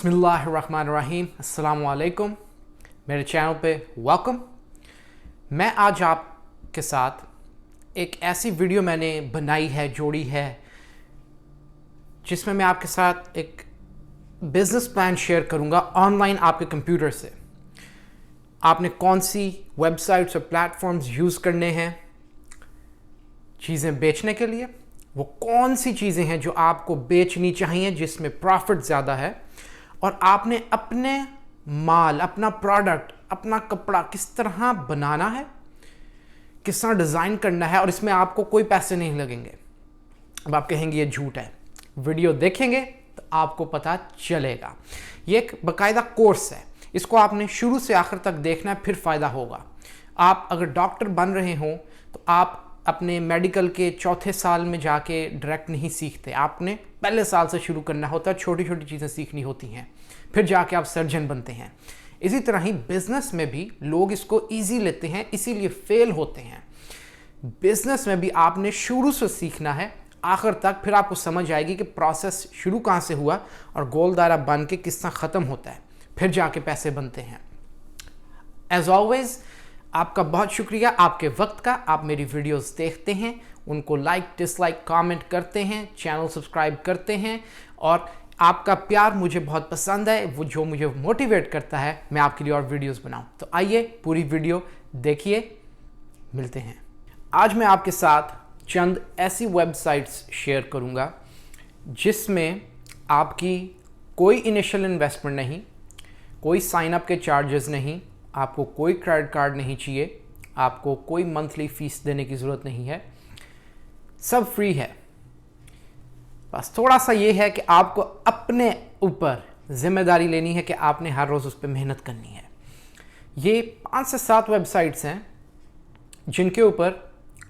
बिस्मिल्लाहिर्रहमानिर्रहीम, अस्सलाम वालेकुम। मेरे चैनल पे वेलकम। मैं आज आपके साथ एक ऐसी वीडियो मैंने बनाई है, जोड़ी है, जिसमें मैं आपके साथ एक बिज़नेस प्लान शेयर करूंगा ऑनलाइन आपके कंप्यूटर से। आपने कौन सी वेबसाइट्स और प्लेटफॉर्म्स यूज़ करने हैं चीज़ें बेचने के लिए, वो कौन सी चीज़ें हैं जो आपको बेचनी चाहिए जिसमें प्रॉफिट ज़्यादा है, और आपने अपने माल, अपना प्रोडक्ट, अपना कपड़ा किस तरह बनाना है, किस तरह डिज़ाइन करना है, और इसमें आपको कोई पैसे नहीं लगेंगे। अब आप कहेंगे ये झूठ है, वीडियो देखेंगे तो आपको पता चलेगा। ये एक बाकायदा कोर्स है, इसको आपने शुरू से आखिर तक देखना है, फिर फ़ायदा होगा। आप अगर डॉक्टर बन रहे हों तो आप अपने मेडिकल के चौथे साल में जाके डायरेक्ट नहीं सीखते, आपने पहले साल से शुरू करना होता है, छोटी छोटी चीज़ें सीखनी होती हैं, फिर जाके आप सर्जन बनते हैं। इसी तरह ही बिजनेस में भी लोग इसको इजी लेते हैं, इसीलिए फेल होते हैं। बिजनेस में भी आपने शुरू से सीखना है आखिर तक, फिर आपको समझ आएगी कि प्रोसेस शुरू कहाँ से हुआ और गोल दायरा बन के किस तरह ख़त्म होता है, फिर जाके पैसे बनते हैं। एज ऑलवेज आपका बहुत शुक्रिया आपके वक्त का। आप मेरी वीडियोस देखते हैं, उनको लाइक डिसलाइक कमेंट करते हैं, चैनल सब्सक्राइब करते हैं, और आपका प्यार मुझे बहुत पसंद है, वो जो मुझे मोटिवेट करता है मैं आपके लिए और वीडियोस बनाऊं। तो आइए पूरी वीडियो देखिए, मिलते हैं। आज मैं आपके साथ चंद ऐसी वेबसाइट्स शेयर करूंगा जिसमें आपकी कोई इनिशियल इन्वेस्टमेंट नहीं, कोई साइन अप के चार्जेस नहीं, आपको कोई क्रेडिट कार्ड नहीं चाहिए, आपको कोई मंथली फ़ीस देने की ज़रूरत नहीं है, सब फ्री है। बस थोड़ा सा ये है कि आपको अपने ऊपर जिम्मेदारी लेनी है कि आपने हर रोज़ उस पर मेहनत करनी है। ये 5 से 7 वेबसाइट्स हैं जिनके ऊपर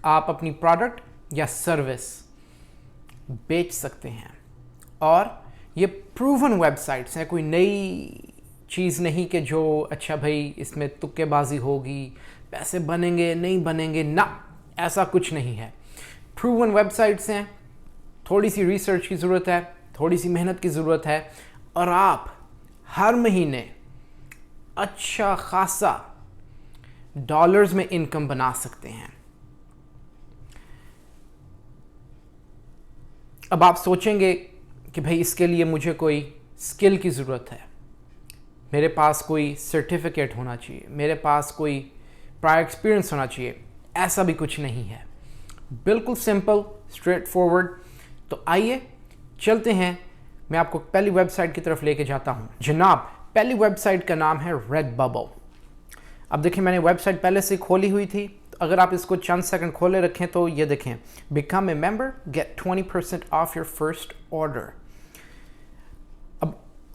आप अपनी प्रोडक्ट या सर्विस बेच सकते हैं, और ये प्रूवन वेबसाइट्स हैं, कोई नई चीज़ नहीं कि जो अच्छा भाई इसमें तुक्केबाजी होगी, पैसे बनेंगे नहीं बनेंगे, ना, ऐसा कुछ नहीं है। प्रूवन वेबसाइट्स हैं, थोड़ी सी रिसर्च की ज़रूरत है, थोड़ी सी मेहनत की ज़रूरत है, और आप हर महीने अच्छा खासा डॉलर्स में इनकम बना सकते हैं। अब आप सोचेंगे कि भाई इसके लिए मुझे कोई स्किल की ज़रूरत है, मेरे पास कोई सर्टिफिकेट होना चाहिए, मेरे पास कोई प्रायर एक्सपीरियंस होना चाहिए। ऐसा भी कुछ नहीं है, बिल्कुल सिंपल, स्ट्रेट फॉरवर्ड। तो आइए चलते हैं, मैं आपको पहली वेबसाइट की तरफ लेके जाता हूं। जनाब, पहली वेबसाइट का नाम है रेडबबल। अब देखिए, मैंने वेबसाइट पहले से खोली हुई थी, तो अगर आप इसको चंद सेकंड खोले रखें तो ये देखें, become a member, get 20% off your first order.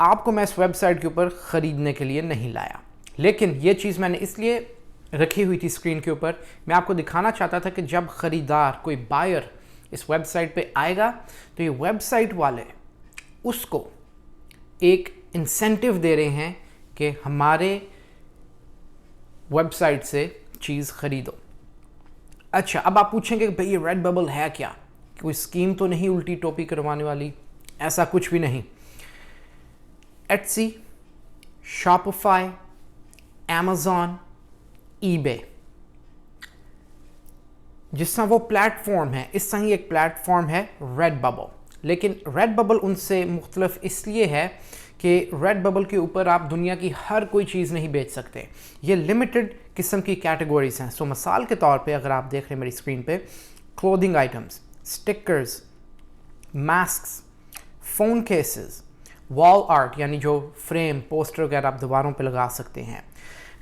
आपको मैं इस वेबसाइट के ऊपर ख़रीदने के लिए नहीं लाया, लेकिन ये चीज़ मैंने इसलिए रखी हुई थी स्क्रीन के ऊपर, मैं आपको दिखाना चाहता था कि जब ख़रीदार, कोई बायर इस वेबसाइट पे आएगा तो ये वेबसाइट वाले उसको एक इंसेंटिव दे रहे हैं कि हमारे वेबसाइट से चीज़ ख़रीदो। अच्छा, अब आप पूछेंगे कि भाई ये रेडबबल है क्या, कोई स्कीम तो नहीं उल्टी टोपी करवाने वाली? ऐसा कुछ भी नहीं। एटसी, शॉपिफाई, अमेज़ॉन, ईबे, जिस तरह वो प्लेटफॉर्म है, इस तरह ही एक प्लेटफॉर्म है रेडबबल। लेकिन रेडबबल उनसे मुख्तलिफ इसलिए है कि रेडबबल के ऊपर आप दुनिया की हर कोई चीज़ नहीं बेच सकते, ये लिमिटेड किस्म की कैटेगरीज हैं। सो मिसाल के तौर पे अगर आप देख रहे हैं मेरी स्क्रीन पे, clothing items, stickers, masks, phone cases, wall art यानी जो फ्रेम, पोस्टर वगैरह आप दीवारों पे लगा सकते हैं,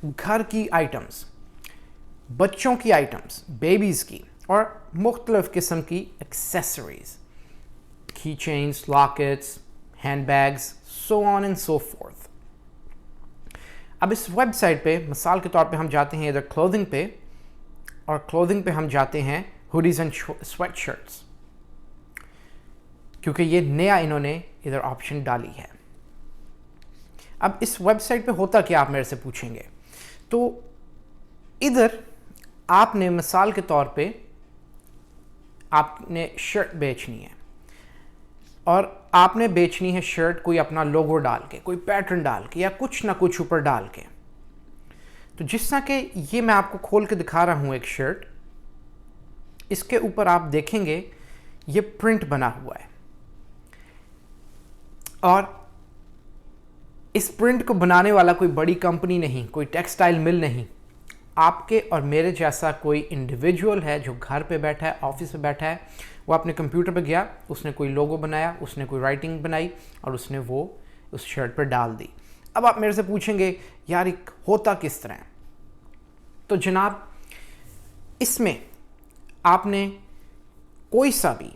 घर की आइटम्स, बच्चों की आइटम्स, बेबीज़ की, और मुख्तलिफ़ किस्म की एक्सेसरीज, की chains, lockets, hand bags, so on and so fourth. अब इस वेबसाइट पे मिसाल के तौर पे हम जाते हैं इधर क्लोथिंग पे, और क्लोथिंग पे हम जाते हैं हुडीज़ एंड स्वेट शर्ट्स, क्योंकि ये नया इन्होंने इधर ऑप्शन डाली है। अब इस वेबसाइट पे होता क्या, आप मेरे से पूछेंगे। तो इधर आपने मिसाल के तौर पे आपने शर्ट बेचनी है, और आपने बेचनी है शर्ट कोई अपना लोगो डाल के, कोई पैटर्न डाल के या कुछ ना कुछ ऊपर डाल के। तो जिस तरह के ये मैं आपको खोल के दिखा रहा हूं एक शर्ट, इसके ऊपर आप देखेंगे ये प्रिंट बना हुआ है, और इस प्रिंट को बनाने वाला कोई बड़ी कंपनी नहीं, कोई टेक्सटाइल मिल नहीं, आपके और मेरे जैसा कोई इंडिविजुअल है जो घर पे बैठा है, ऑफिस में बैठा है। वो अपने कंप्यूटर पे गया, उसने कोई लोगो बनाया, उसने कोई राइटिंग बनाई और उसने वो उस शर्ट पर डाल दी। अब आप मेरे से पूछेंगे यार एक होता किस तरह है? तो जनाब, इसमें आपने कोई सा भी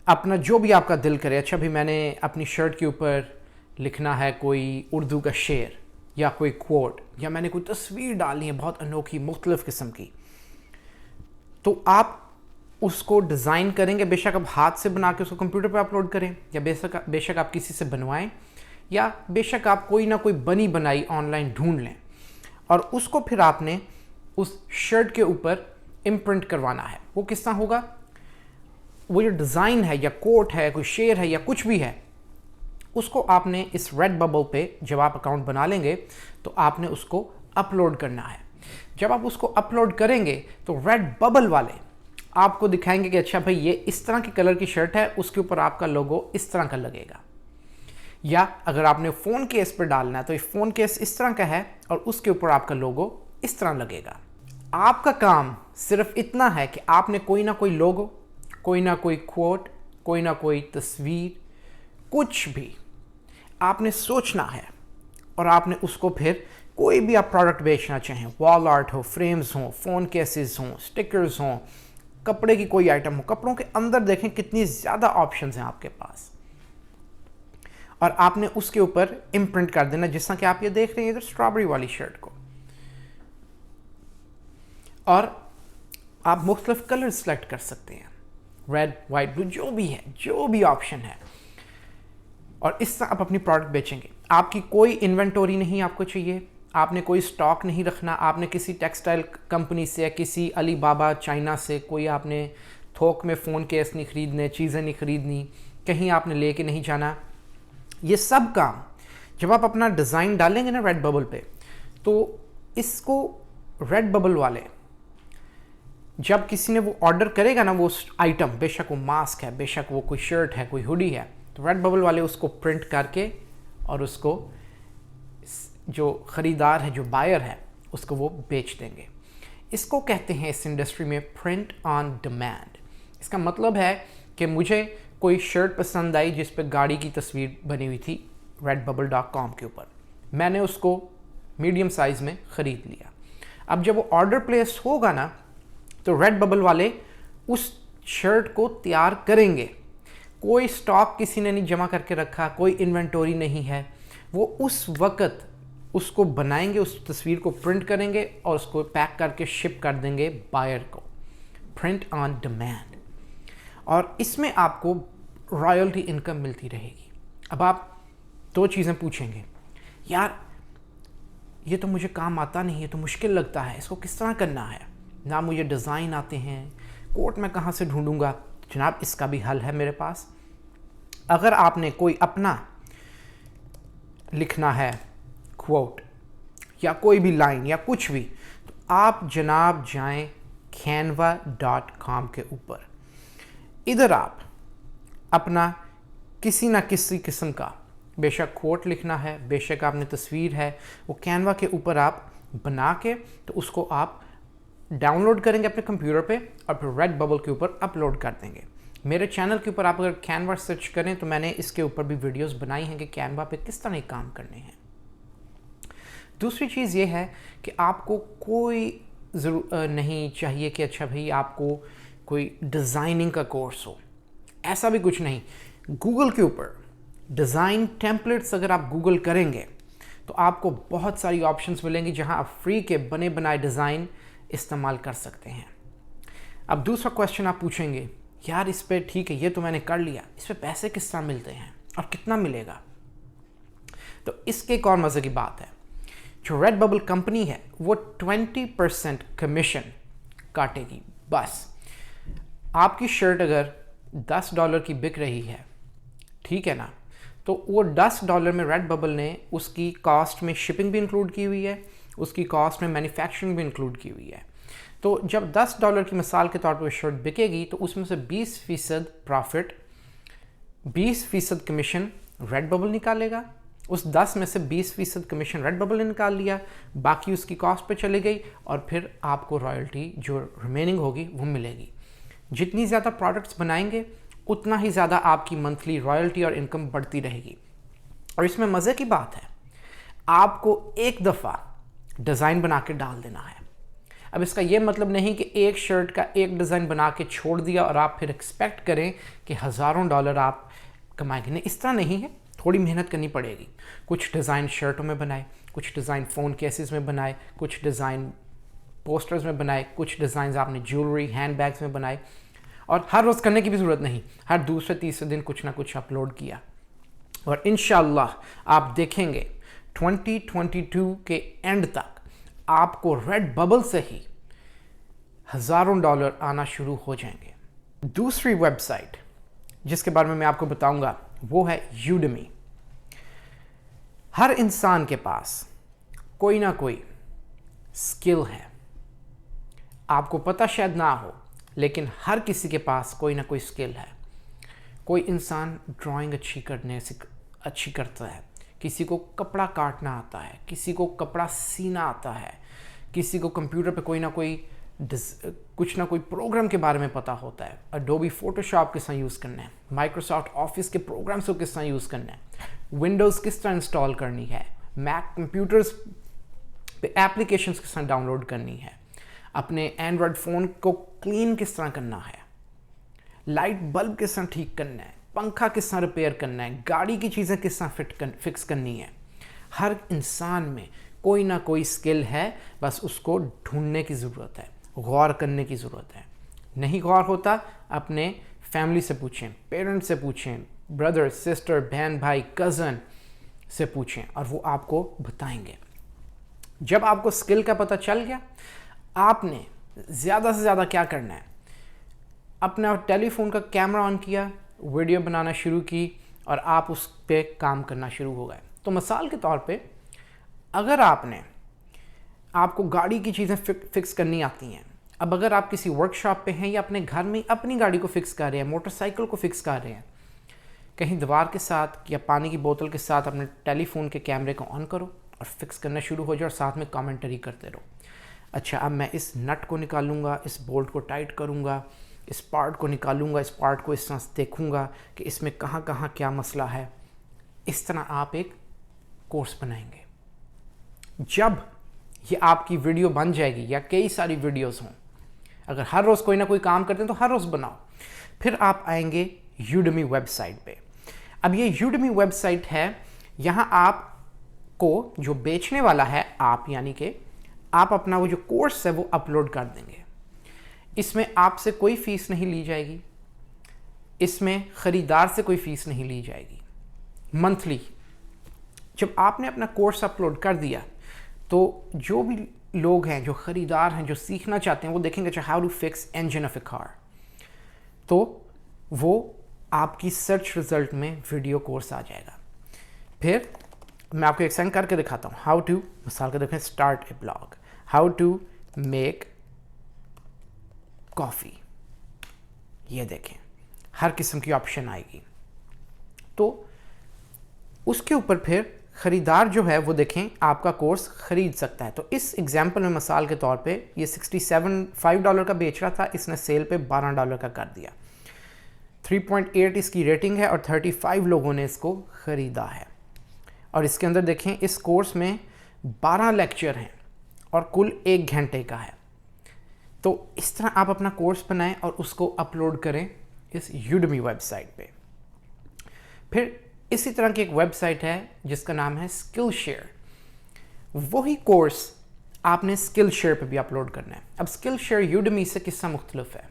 अपना जो भी आपका दिल करे, अच्छा भी मैंने अपनी शर्ट के ऊपर लिखना है कोई उर्दू का शेर या कोई कोट, या मैंने कोई तस्वीर डालनी है बहुत अनोखी मुख्तलिफ किस्म की, तो आप उसको डिज़ाइन करेंगे। बेशक आप हाथ से बना के उसको कंप्यूटर पर अपलोड करें, या बेशक आप किसी से बनवाएं, या बेशक आप कोई ना कोई बनी बनाई ऑनलाइन ढूंढ लें, और उसको फिर आपने उस शर्ट के ऊपर इम्प्रिंट करवाना है। वो किस तरह होगा? वो जो डिज़ाइन है या कोट है, कोई शेर है या कुछ भी है, उसको आपने इस रेड बबल पे जब आप अकाउंट बना लेंगे तो आपने उसको अपलोड करना है। जब आप उसको अपलोड करेंगे तो रेड बबल वाले आपको दिखाएंगे कि अच्छा भाई ये इस तरह की कलर की शर्ट है, उसके ऊपर आपका लोगो इस तरह का लगेगा। या अगर आपने फ़ोन केस पर डालना है तो ये फ़ोन केस इस तरह का है और उसके ऊपर आपका लोगो इस तरह लगेगा। आपका काम सिर्फ इतना है कि आपने कोई ना कोई लोगो, कोई ना कोई कोट, कोई ना कोई तस्वीर, कुछ भी आपने सोचना है, और आपने उसको फिर कोई भी आप प्रोडक्ट बेचना चाहें, वॉल आर्ट हो, फ्रेम्स हों, फ़ोन केसेस हों, स्टिकर्स हों, कपड़े की कोई आइटम हो, कपड़ों के अंदर देखें कितनी ज़्यादा ऑप्शंस हैं आपके पास, और आपने उसके ऊपर इम्प्रिंट कर देना। जिस तरह कि आप ये देख रहे हैं इधर स्ट्रॉबेरी वाली शर्ट को, और आप मुख्तलिफ कलर सेलेक्ट कर सकते हैं, रेड, वाइट, ब्लू, जो भी है, जो भी ऑप्शन है, और इस तरह आप अपनी प्रोडक्ट बेचेंगे। आपकी कोई इन्वेंटोरी नहीं आपको चाहिए, आपने कोई स्टॉक नहीं रखना, आपने किसी टेक्सटाइल कंपनी से या किसी अली बाबा चाइना से कोई आपने थोक में फ़ोन केस नहीं ख़रीदने, चीज़ें नहीं ख़रीदनी, कहीं आपने लेके नहीं जाना। ये सब काम जब आप अपना डिज़ाइन डालेंगे ना रेड बबल पे, तो इसको रेड बबल वाले जब किसी ने वो ऑर्डर करेगा ना वो आइटम, बेशक वो मास्क है, बेशक वो कोई शर्ट है, कोई हुडी है, तो रेड बबल वाले उसको प्रिंट करके और उसको जो ख़रीदार है, जो बायर है, उसको वो बेच देंगे। इसको कहते हैं इस इंडस्ट्री में प्रिंट ऑन डिमांड। इसका मतलब है कि मुझे कोई शर्ट पसंद आई जिस पर गाड़ी की तस्वीर बनी हुई थी redbubble.com के ऊपर, मैंने उसको मीडियम साइज़ में ख़रीद लिया। अब जब वो ऑर्डर प्लेस होगा ना, तो रेड बबल वाले उस शर्ट को तैयार करेंगे। कोई स्टॉक किसी ने नहीं जमा करके रखा, कोई इन्वेंटोरी नहीं है, वो उस वक़्त उसको बनाएंगे, उस तस्वीर को प्रिंट करेंगे और उसको पैक करके शिप कर देंगे बायर को। प्रिंट ऑन डिमांड, और इसमें आपको रॉयल्टी इनकम मिलती रहेगी। अब आप दो चीज़ें पूछेंगे, यार ये तो मुझे काम आता नहीं, ये तो मुश्किल लगता है, इसको किस तरह करना है, ना मुझे डिज़ाइन आते हैं, कोट मैं कहाँ से ढूंढूंगा? जनाब, इसका भी हल है मेरे पास। अगर आपने कोई अपना लिखना है क्वोट या कोई भी लाइन या कुछ भी, तो आप जनाब जाएं canva.com के ऊपर। इधर आप अपना किसी ना किसी किस्म का बेशक कोट लिखना है, बेशक आपने तस्वीर है, वो कैनवा के ऊपर आप बना के तो उसको आप डाउनलोड करेंगे अपने कंप्यूटर पे और फिर रेड बबल के ऊपर अपलोड कर देंगे। मेरे चैनल के ऊपर आप अगर कैनवा सर्च करें तो मैंने इसके ऊपर भी वीडियोस बनाई हैं कि कैनवा पे किस तरह काम करने हैं। दूसरी चीज़ ये है कि आपको कोई नहीं चाहिए कि अच्छा भाई आपको कोई डिज़ाइनिंग का कोर्स हो, ऐसा भी कुछ नहीं। गूगल के ऊपर डिज़ाइन टेम्पलेट्स अगर आप गूगल करेंगे तो आपको बहुत सारी ऑप्शंस मिलेंगी जहां आप फ्री के बने बनाए डिज़ाइन इस्तेमाल कर सकते हैं। अब दूसरा क्वेश्चन आप पूछेंगे, यार इस पे ठीक है, ये तो मैंने कर लिया, इस पे पैसे किस तरह मिलते हैं और कितना मिलेगा? तो इसके एक और मज़े की बात है, जो रेड बबल कंपनी है वो 20% कमीशन काटेगी बस। आपकी शर्ट अगर $10 की बिक रही है ٹھیک ہے نا. تو وہ $10 میں ریڈ ببل نے اس کی کاسٹ میں شپنگ بھی انکلوڈ کی ہوئی ہے, اس کی کاسٹ میں مینوفیکچرنگ بھی انکلوڈ کی ہوئی ہے. تو جب $10 کی مثال کے طور پہ وہ شرٹ بکے گی تو اس میں سے 20% پرافٹ, 20% کمیشن ریڈ ببل نکالے گا. اس 10 میں سے 20% کمیشن ریڈ ببل نے نکال لیا, باقی اس کی کاسٹ پہ چلی گئی, اور پھر آپ کو رائلٹی جو ریمیننگ ہوگی وہ ملے گی. جتنی زیادہ پروڈکٹس بنائیں گے اتنا ہی زیادہ آپ کی منتھلی رائلٹی اور انکم بڑھتی رہے گی. اور اس میں مزے کی بات ہے, آپ کو ایک دفعہ ڈیزائن بنا کے ڈال دینا ہے. اب اس کا یہ مطلب نہیں کہ ایک شرٹ کا ایک ڈیزائن بنا کے چھوڑ دیا اور آپ پھر ایکسپیکٹ کریں کہ $1000 آپ کمائیں گے. نہیں, اس طرح نہیں ہے, تھوڑی محنت کرنی پڑے گی. کچھ ڈیزائن شرٹوں میں بنائے, کچھ ڈیزائن فون کیسز میں بنائے, کچھ ڈیزائن پوسٹرز میں بنائے, کچھ ڈیزائنز آپ نے جیولری ہینڈ بیگز میں بنائے. اور ہر روز کرنے کی بھی ضرورت نہیں, ہر دوسرے تیسرے دن کچھ نہ کچھ اپلوڈ کیا, اور انشاءاللہ آپ دیکھیں گے 2022 کے اینڈ تک آپ کو ریڈ ببل سے ہی $1000 آنا شروع ہو جائیں گے. دوسری ویب سائٹ جس کے بارے میں آپ کو بتاؤں گا وہ ہے یوڈمی. ہر انسان کے پاس کوئی نہ کوئی اسکل ہے. آپ کو پتہ شاید نہ ہو, لیکن ہر کسی کے پاس کوئی نہ کوئی اسکل ہے. کوئی انسان ڈرائنگ اچھی کرتا ہے, کسی کو کپڑا کاٹنا آتا ہے, کسی کو کپڑا سینا آتا ہے, کسی کو کمپیوٹر پہ کوئی نہ کوئی کچھ نہ کوئی پروگرام کے بارے میں پتہ ہوتا ہے. اڈوبی فوٹوشاپ کس طرح یوز کرنا ہے, مائکروسافٹ آفس کے پروگرامس کو کس طرح یوز کرنا ہے, ونڈوز کس طرح انسٹال کرنی ہے, میک کمپیوٹرز پہ ایپلیکیشنز کس طرح ڈاؤن لوڈ کرنی ہے, اپنے اینڈرائڈ فون کو کلین کس طرح کرنا ہے, لائٹ بلب کس طرح ٹھیک کرنا ہے, پنکھا کس طرح ریپیئر کرنا ہے, گاڑی کی چیزیں کس طرح فکس کرنی ہے. ہر انسان میں کوئی نہ کوئی اسکل ہے, بس اس کو ڈھونڈنے کی ضرورت ہے, غور کرنے کی ضرورت ہے. نہیں غور ہوتا, اپنے فیملی سے پوچھیں, پیرنٹ سے پوچھیں, بردر سسٹر بہن بھائی کزن سے پوچھیں, اور وہ آپ کو بتائیں گے. جب آپ کو اسکل کا پتہ چل گیا, آپ نے زیادہ سے زیادہ کیا کرنا ہے, اپنا ٹیلی فون کا کیمرہ آن کیا, ویڈیو بنانا شروع کی, اور آپ اس پہ کام کرنا شروع ہو گئے. تو مثال کے طور پہ اگر آپ کو گاڑی کی چیزیں فکس کرنی آتی ہیں, اب اگر آپ کسی ورک شاپ پہ ہیں یا اپنے گھر میں اپنی گاڑی کو فکس کر رہے ہیں, موٹر سائیکل کو فکس کر رہے ہیں, کہیں دیوار کے ساتھ یا پانی کی بوتل کے ساتھ اپنے ٹیلی فون کے کیمرے کو آن کرو اور فکس کرنا شروع ہو جائے, اور ساتھ میں کامنٹری کرتے رہو. اچھا, اب میں اس نٹ کو نکالوں گا, اس بولٹ کو ٹائٹ کروں گا, اس پارٹ کو نکالوں گا, اس پارٹ کو اس طرح دیکھوں گا کہ اس میں کہاں کہاں کیا مسئلہ ہے. اس طرح آپ ایک کورس بنائیں گے. جب یہ آپ کی ویڈیو بن جائے گی یا کئی ساری ویڈیوز ہوں, اگر ہر روز کوئی نہ کوئی کام کرتے ہیں تو ہر روز بناؤ. پھر آپ آئیں گے یوڈمی ویب سائٹ پہ. اب یہ یوڈمی ویب سائٹ ہے, یہاں آپ کو جو بیچنے والا ہے آپ, یعنی کہ آپ اپنا وہ جو کورس ہے وہ اپلوڈ کر دیں گے. اس میں آپ سے کوئی فیس نہیں لی جائے گی, اس میں خریدار سے کوئی فیس نہیں لی جائے گی. منتھلی جب آپ نے اپنا کورس اپلوڈ کر دیا تو جو بھی لوگ ہیں, جو خریدار ہیں, جو سیکھنا چاہتے ہیں, وہ دیکھیں گے اچھا how to fix engine of a car, تو وہ آپ کی سرچ رزلٹ میں ویڈیو کورس آ جائے گا. پھر میں آپ کو ایک سینڈ کر کے دکھاتا ہوں, ہاؤ ٹو, مثال کے دیکھیں start a blog, how to make coffee. یہ دیکھیں ہر قسم کی آپشن آئے گی. تو اس کے اوپر پھر خریدار جو ہے وہ دیکھیں آپ کا کورس خرید سکتا ہے. تو اس ایگزامپل میں مثال کے طور پہ یہ $5 کا بیچ رہا تھا, اس نے سیل پہ $12 کا کر دیا. 3.8 اس کی ریٹنگ ہے اور 35 لوگوں نے اس کو خریدا ہے. اور اس کے اندر دیکھیں اس کورس میں 12 لیکچر ہیں اور کل 1 گھنٹے کا ہے. تو اس طرح آپ اپنا کورس بنائیں اور اس کو اپلوڈ کریں اس یوڈمی ویب سائٹ پہ. پھر اسی طرح کی ایک ویب سائٹ ہے جس کا نام ہے اسکل شیئر. وہی کورس آپ نے اسکل شیئر پہ بھی اپلوڈ کرنا ہے. اب اسکل شیئر یوڈمی سے کس طرح مختلف ہے.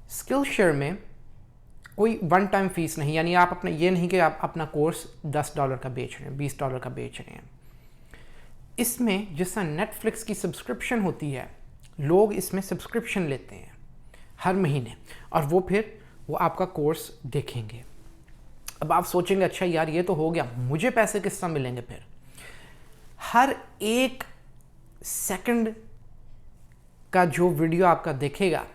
اسکل شیئر میں کوئی ون ٹائم فیس نہیں, یعنی آپ اپنا یہ نہیں کہ آپ اپنا کورس $10 کا بیچ رہے ہیں, $20 کا بیچ رہے ہیں. اس میں جس طرح نیٹ فلکس کی سبسکرپشن ہوتی ہے, لوگ اس میں سبسکرپشن لیتے ہیں ہر مہینے, اور وہ پھر وہ آپ کا کورس دیکھیں گے. अब आप सोचेंगे अच्छा यार ये तो हो गया, मुझे पैसे किस तरह मिलेंगे? फिर हर एक सेकंड का जो वीडियो आपका देखेगा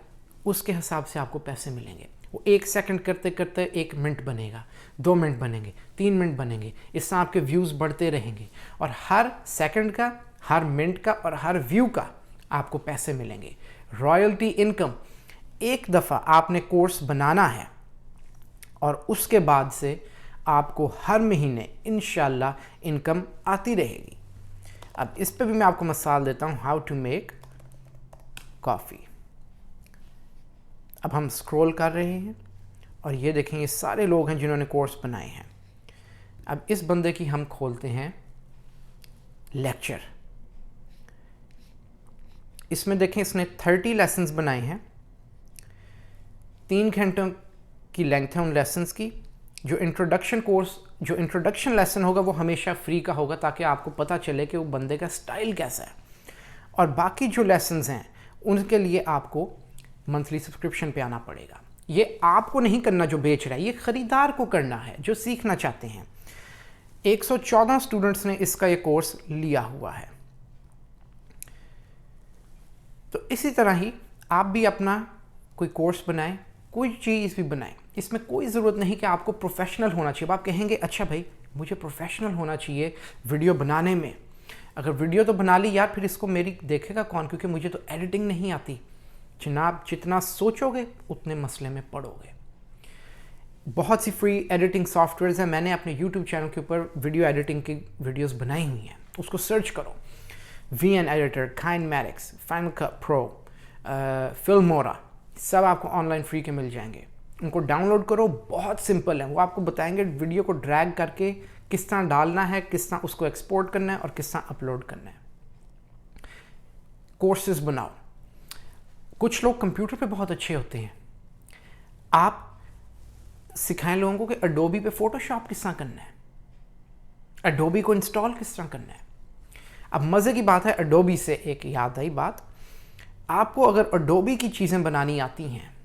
उसके हिसाब से आपको पैसे मिलेंगे। वो 1 सेकंड करते करते 1 मिनट बनेगा, 2 मिनट बनेंगे, 3 मिनट बनेंगे, इससे आपके व्यूज़ बढ़ते रहेंगे और हर सेकंड का, हर मिनट का और हर व्यू का आपको पैसे मिलेंगे। रॉयल्टी इनकम, एक दफ़ा आपने कोर्स बनाना है और उसके बाद से आपको हर महीने इंशाल्लाह इनकम आती रहेगी। अब इस पे भी मैं आपको मिसाल देता हूँ, हाउ टू मेक कॉफ़ी। अब हम स्क्रॉल कर रहे हैं और ये देखें ये सारे लोग हैं जिन्होंने कोर्स बनाए हैं। अब इस बंदे की हम खोलते हैं लेक्चर। इसमें देखें इसने 30 लेसन्स बनाए हैं, 3 घंटों की लेंथ है उन लेसन्स की। जो इंट्रोडक्शन लेसन होगा वो हमेशा फ्री का होगा ताकि आपको पता चले कि वो बंदे का स्टाइल कैसा है, और बाकी जो लेसन्स हैं उनके लिए आपको मंथली सब्सक्रिप्शन पे आना पड़ेगा। ये आपको नहीं करना जो बेच रहा है, ये ख़रीदार को करना है जो सीखना चाहते हैं। 114 स्टूडेंट्स ने इसका ये कोर्स लिया हुआ है। तो इसी तरह ही आप भी अपना कोई कोर्स बनाएं, कोई चीज़ भी बनाएं। इसमें कोई ज़रूरत नहीं कि आपको प्रोफेशनल होना चाहिए। आप कहेंगे अच्छा भाई मुझे प्रोफेशनल होना चाहिए वीडियो बनाने में। अगर वीडियो तो बना ली यार, फिर इसको मेरी देखेगा कौन, क्योंकि मुझे तो एडिटिंग नहीं आती। जनाब जितना सोचोगे उतने मसले में पड़ोगे। बहुत सी फ्री एडिटिंग सॉफ्टवेयर्स हैं, मैंने अपने यूट्यूब चैनल के ऊपर वीडियो एडिटिंग की वीडियोस बनाई हुई हैं, उसको सर्च करो। VN editor, kinematics, Final Cut Pro, Filmora, सब आपको ऑनलाइन फ्री के मिल जाएंगे। उनको डाउनलोड करो, बहुत सिंपल है। वो आपको बताएंगे वीडियो को ड्रैग करके किस तरह डालना है, किस तरह उसको एक्सपोर्ट करना है और किस तरह अपलोड करना है। कोर्सेज बनाओ। कुछ लोग कंप्यूटर पे बहुत अच्छे होते हैं, आप सिखाएं लोगों को कि एडोबी पे फोटोशॉप किस तरह करना है, एडोबी को इंस्टॉल किस तरह करना है। अब मज़े की बात है, एडोबी से एक याद आई बात, आपको अगर एडोबी की चीज़ें बनानी आती हैं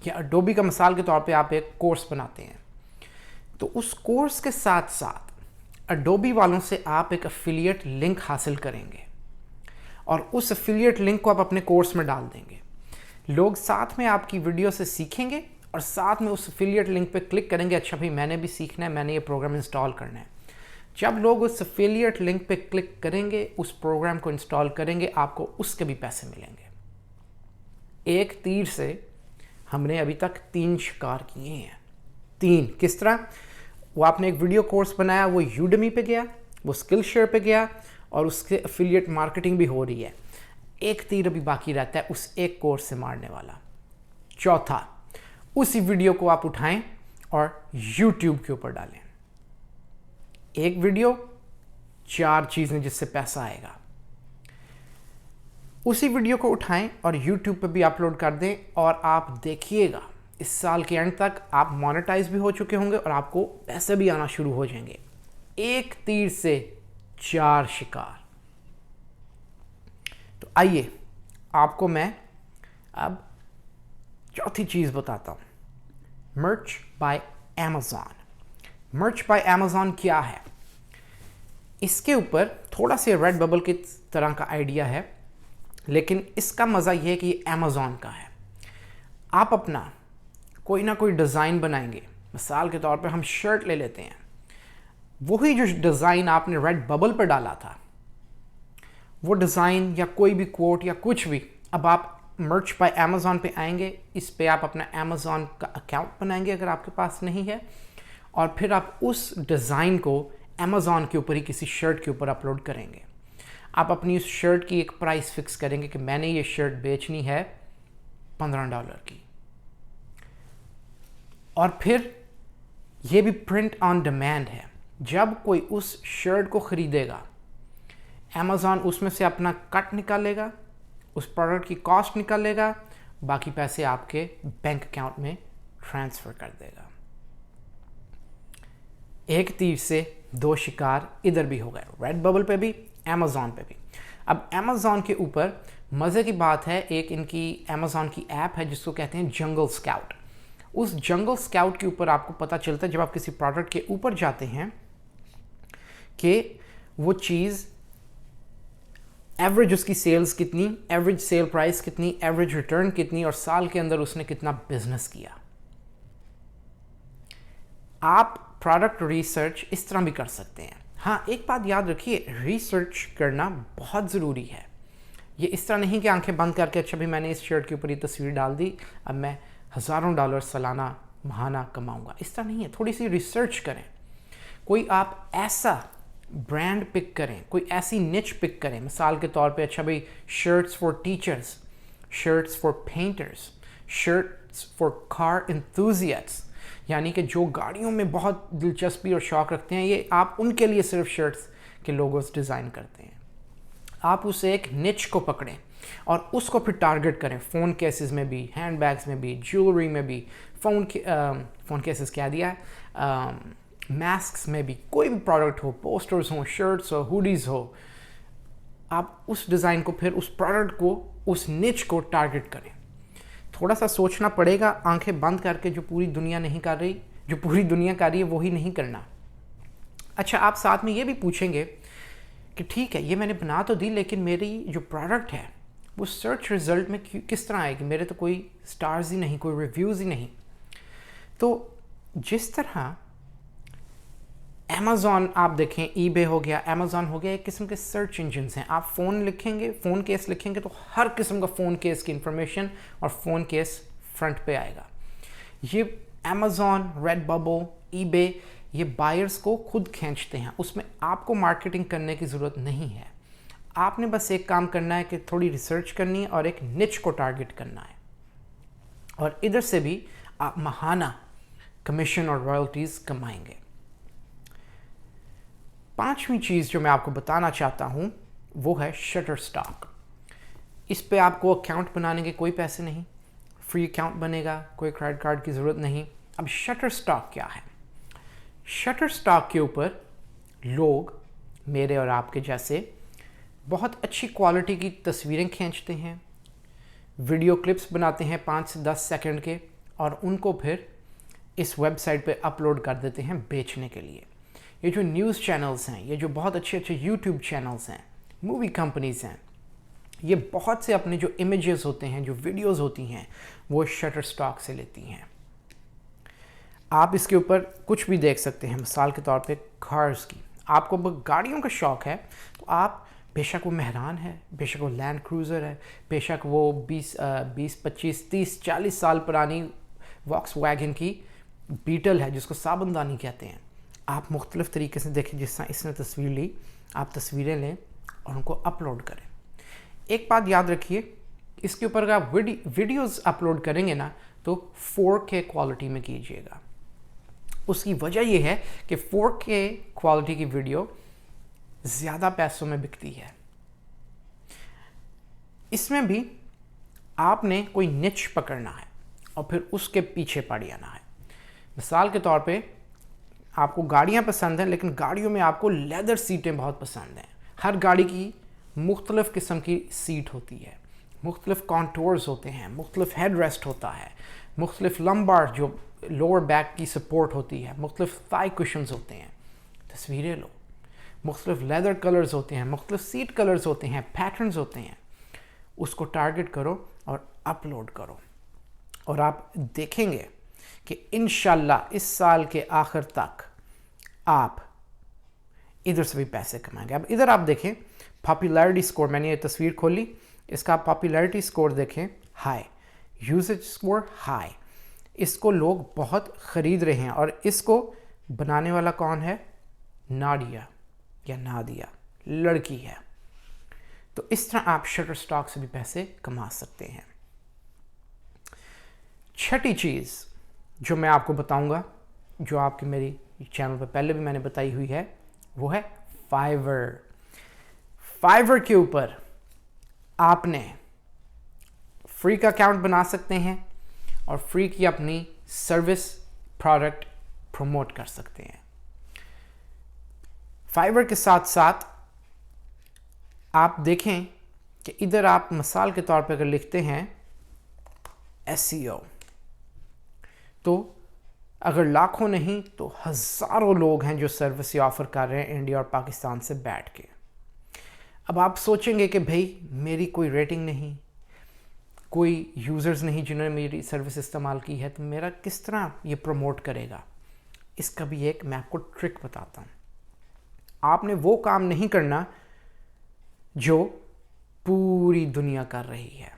या एडोबी का मिसाल के तौर पे आप एक कोर्स बनाते हैं, तो उस कोर्स के साथ साथ एडोबी वालों से आप एक एफिलिएट लिंक हासिल करेंगे और उस एफिलिएट लिंक को आप अपने कोर्स में डाल देंगे। लोग साथ में आपकी वीडियो से सीखेंगे और साथ में उस एफिलिएट लिंक पे क्लिक करेंगे, अच्छा भाई मैंने भी सीखना है, मैंने ये प्रोग्राम इंस्टॉल करना है। जब लोग उस एफिलिएट लिंक पे क्लिक करेंगे, उस प्रोग्राम को इंस्टॉल करेंगे, आपको उसके भी पैसे मिलेंगे। एक तीर से हमने अभी तक 3 शिकार किए हैं। 3 किस तरह? वो आपने एक वीडियो कोर्स बनाया, वो यूडेमी पे गया, वो स्किलशेयर पे गया और उसके एफिलिएट मार्केटिंग भी हो रही है। एक तीर अभी बाकी रहता है उस एक कोर्स से मारने वाला। चौथा, उसी वीडियो को आप उठाएं और YouTube के ऊपर डालें। एक वीडियो, 4 चीज़ें जिससे पैसा आएगा। उसी वीडियो को उठाएं और YouTube पे भी अपलोड कर दें और आप देखिएगा इस साल के एंड तक आप मोनेटाइज भी हो चुके होंगे और आपको पैसे भी आना शुरू हो जाएंगे। एक तीर से 4 शिकार। तो आइए आपको मैं अब चौथी चीज़ बताता हूँ, मर्च बाय अमेज़ॉन। मर्च बाय अमेज़ॉन क्या है? इसके ऊपर थोड़ा सा रेड बबल की तरह का आइडिया है, लेकिन इसका मज़ा ये है कि ये अमेज़ॉन का है। आप अपना कोई ना कोई डिज़ाइन बनाएंगे, मिसाल के तौर पे हम शर्ट ले लेते हैं, वही जो डिज़ाइन आपने रेड बबल पर डाला था, वो डिज़ाइन या कोई भी कोट या कुछ भी, अब आप मर्च बाय अमेज़ॉन पे आएंगे, इस पे आप अपना अमेज़ॉन का अकाउंट बनाएंगे अगर आपके पास नहीं है, और फिर आप उस डिज़ाइन को अमेज़ॉन के ऊपर ही किसी शर्ट के ऊपर अपलोड करेंगे। आप अपनी उस शर्ट की एक प्राइस फिक्स करेंगे कि मैंने ये शर्ट बेचनी है $15 की, और फिर ये भी प्रिंट ऑन डिमांड है। जब कोई उस शर्ट को ख़रीदेगा, अमेज़ॉन उसमें से अपना कट निकालेगा, उस प्रोडक्ट की कॉस्ट निकालेगा, बाकी पैसे आपके बैंक अकाउंट में ट्रांसफ़र कर देगा। एक तीर से 2 शिकार इधर भी हो गए, रेड बबल पे भी, अमेज़ॉन पे भी। अब अमेज़ॉन के ऊपर मज़े की बात है, एक इनकी अमेज़ॉन की ऐप है जिसको कहते हैं जंगल स्काउट। उस जंगल स्काउट के ऊपर आपको पता चलता है जब आप किसी प्रोडक्ट के ऊपर जाते हैं कि वो चीज़ एवरेज उसकी सेल्स कितनी, एवरेज सेल प्राइस कितनी, एवरेज रिटर्न कितनी, और साल के अंदर उसने कितना बिजनेस किया। आप प्रोडक्ट रिसर्च इस तरह भी कर सकते हैं। हाँ, एक बात याद रखिए, रिसर्च करना बहुत ज़रूरी है। ये इस तरह नहीं कि आंखें बंद करके अच्छा भी मैंने इस शर्ट के ऊपर ये तस्वीर डाल दी, अब मैं हज़ारों डॉलर सालाना महाना कमाऊंगा, इस तरह नहीं है। थोड़ी सी रिसर्च करें, कोई आप ऐसा ब्रांड पिक करें, कोई ऐसी निच पिक करें। मिसाल के तौर पे अच्छा भाई shirts for teachers, shirts for painters, shirts for car enthusiasts, यानी कि जो गाड़ियों में बहुत दिलचस्पी और शौक़ रखते हैं, ये आप उनके लिए सिर्फ शर्ट्स के लोगोस डिज़ाइन करते हैं। आप उसे एक निच को पकड़ें और उसको फिर टारगेट करें, फ़ोन केसेस में भी, हैंड बैग्स में भी, ज्वेलरी में भी, फ़ोन केसेस क्या दिया है, मास्क्स में भी, कोई भी प्रोडक्ट हो, पोस्टर्स हो, शर्ट्स हो, हुडीज़ हो, आप उस डिज़ाइन को फिर उस प्रोडक्ट को, उस निच को टारगेट करें। थोड़ा सा सोचना पड़ेगा, आंखें बंद करके जो पूरी दुनिया नहीं कर रही, जो पूरी दुनिया कर रही है वही नहीं करना। अच्छा, आप साथ में ये भी पूछेंगे कि ठीक है ये मैंने बना तो दी, लेकिन मेरी जो प्रोडक्ट है वो सर्च रिज़ल्ट में किस तरह आएगी, मेरे तो कोई स्टार्स ही नहीं, कोई रिव्यूज़ ही नहीं। तो जिस तरह अमेज़ॉन आप देखें, ईबे हो गया, अमेज़ॉन हो गया, एक किस्म के सर्च इंजन्स हैं। आप फ़ोन लिखेंगे, फ़ोन केस लिखेंगे तो हर किस्म का फ़ोन केस की इंफॉर्मेशन और फ़ोन केस फ्रंट पे आएगा। ये अमेज़ॉन, रेडबबल, ईबे, ये बायर्स को खुद खींचते हैं, उसमें आपको मार्केटिंग करने की ज़रूरत नहीं है। आपने बस एक काम करना है कि थोड़ी रिसर्च करनी है और एक निच को टारगेट करना है, और इधर से भी आप महाना कमीशन और रॉयल्टीज़ कमाएंगे। पांचवी चीज़ जो मैं आपको बताना चाहता हूँ वो है शटरस्टॉक। इस पे आपको अकाउंट बनाने के कोई पैसे नहीं, फ्री अकाउंट बनेगा, कोई क्रेडिट कार्ड की ज़रूरत नहीं। अब शटरस्टॉक क्या है? शटरस्टॉक के ऊपर लोग मेरे और आपके जैसे बहुत अच्छी क्वालिटी की तस्वीरें खींचते हैं, वीडियो क्लिप्स बनाते हैं 5 से 10 सेकंड के, और उनको फिर इस वेबसाइट पे अपलोड कर देते हैं बेचने के लिए। ये जो न्यूज़ चैनल्स हैं, ये जो बहुत अच्छे अच्छे यूट्यूब चैनल्स हैं, मूवी कंपनीज़ हैं, ये बहुत से अपने जो इमेजेस होते हैं, जो वीडियोस होती हैं, वो शटरस्टॉक से लेती हैं। आप इसके ऊपर कुछ भी देख सकते हैं। मिसाल के तौर पे कार्स की, आपको गाड़ियों का शौक़ है तो आप, बेशक वो मेहरान है, बेशक वो लैंड क्रूज़र है, बेशक वो 20, 25, 30, 40 साल पुरानी वॉक्सवैगन की बीटल है जिसको साबुनदानी कहते हैं, आप मुख्तलिफ़ तरीके से देखें। जिस तरह इसने तस्वीर ली, आप तस्वीरें लें और उनको अपलोड करें। एक बात याद रखिए, इसके ऊपर अगर आप वीडियोज़ अपलोड करेंगे ना तो 4K क्वालिटी में कीजिएगा। उसकी वजह यह है कि 4K क्वालिटी की वीडियो ज़्यादा पैसों में बिकती है। इसमें भी आपने कोई निच पकड़ना है और फिर उसके पीछे पड़ जाना है। मिसाल के तौर पे आपको गाड़ियाँ पसंद हैं, लेकिन गाड़ियों में आपको लेदर सीटें बहुत पसंद हैं। हर गाड़ी की मुख्तलिफ़ किस्म की सीट होती है, मुख्तलिफ़ कॉन्टोर्स होते हैं, मुख्तलिफ़ हेड रेस्ट होता है, मुख्तलिफ़ लंबार जो लोअर बैक की सपोर्ट होती है, मुख्तलिफ़ थाई कुशन्स होते हैं। तस्वीरें लो, मुख्तलिफ़ लेदर कलर्स होते हैं, मुख्तलिफ़ सीट कलर्स होते हैं, पैटर्न्स होते हैं। उसको टारगेट करो और अपलोड करो, और आप देखेंगे कि इंशाल्लाह इस साल के आखिर तक आप इधर से भी पैसे कमाएंगे। अब इधर आप देखें पॉपुलैरिटी स्कोर, मैंने ये तस्वीर खोली, इसका पॉपुलैरिटी स्कोर देखें, हाई, यूजेज स्कोर हाई, इसको लोग बहुत ख़रीद रहे हैं। और इसको बनाने वाला कौन है? नाडिया या नादिया, लड़की है। तो इस तरह आप शटरस्टॉक से भी पैसे कमा सकते हैं। छठी चीज़ जो मैं आपको बताऊंगा, जो आपके मेरी चैनल पर पहले भी मैंने बताई हुई है, वो है फाइवर। फाइवर के ऊपर आपने फ्री का अकाउंट बना सकते हैं और फ्री की अपनी सर्विस प्रोडक्ट प्रमोट कर सकते हैं। फाइवर के साथ साथ आप देखें कि इधर आप मिसाल के तौर पर अगर लिखते हैं SEO, تو اگر لاکھوں نہیں تو ہزاروں لوگ ہیں جو سروس یہ آفر کر رہے ہیں انڈیا اور پاکستان سے بیٹھ کے. اب آپ سوچیں گے کہ بھائی میری کوئی ریٹنگ نہیں, کوئی یوزرز نہیں جنہوں نے میری سروس استعمال کی ہے, تو میرا کس طرح یہ پروموٹ کرے گا. اس کا بھی ایک میں آپ کو ٹرک بتاتا ہوں. آپ نے وہ کام نہیں کرنا جو پوری دنیا کر رہی ہے.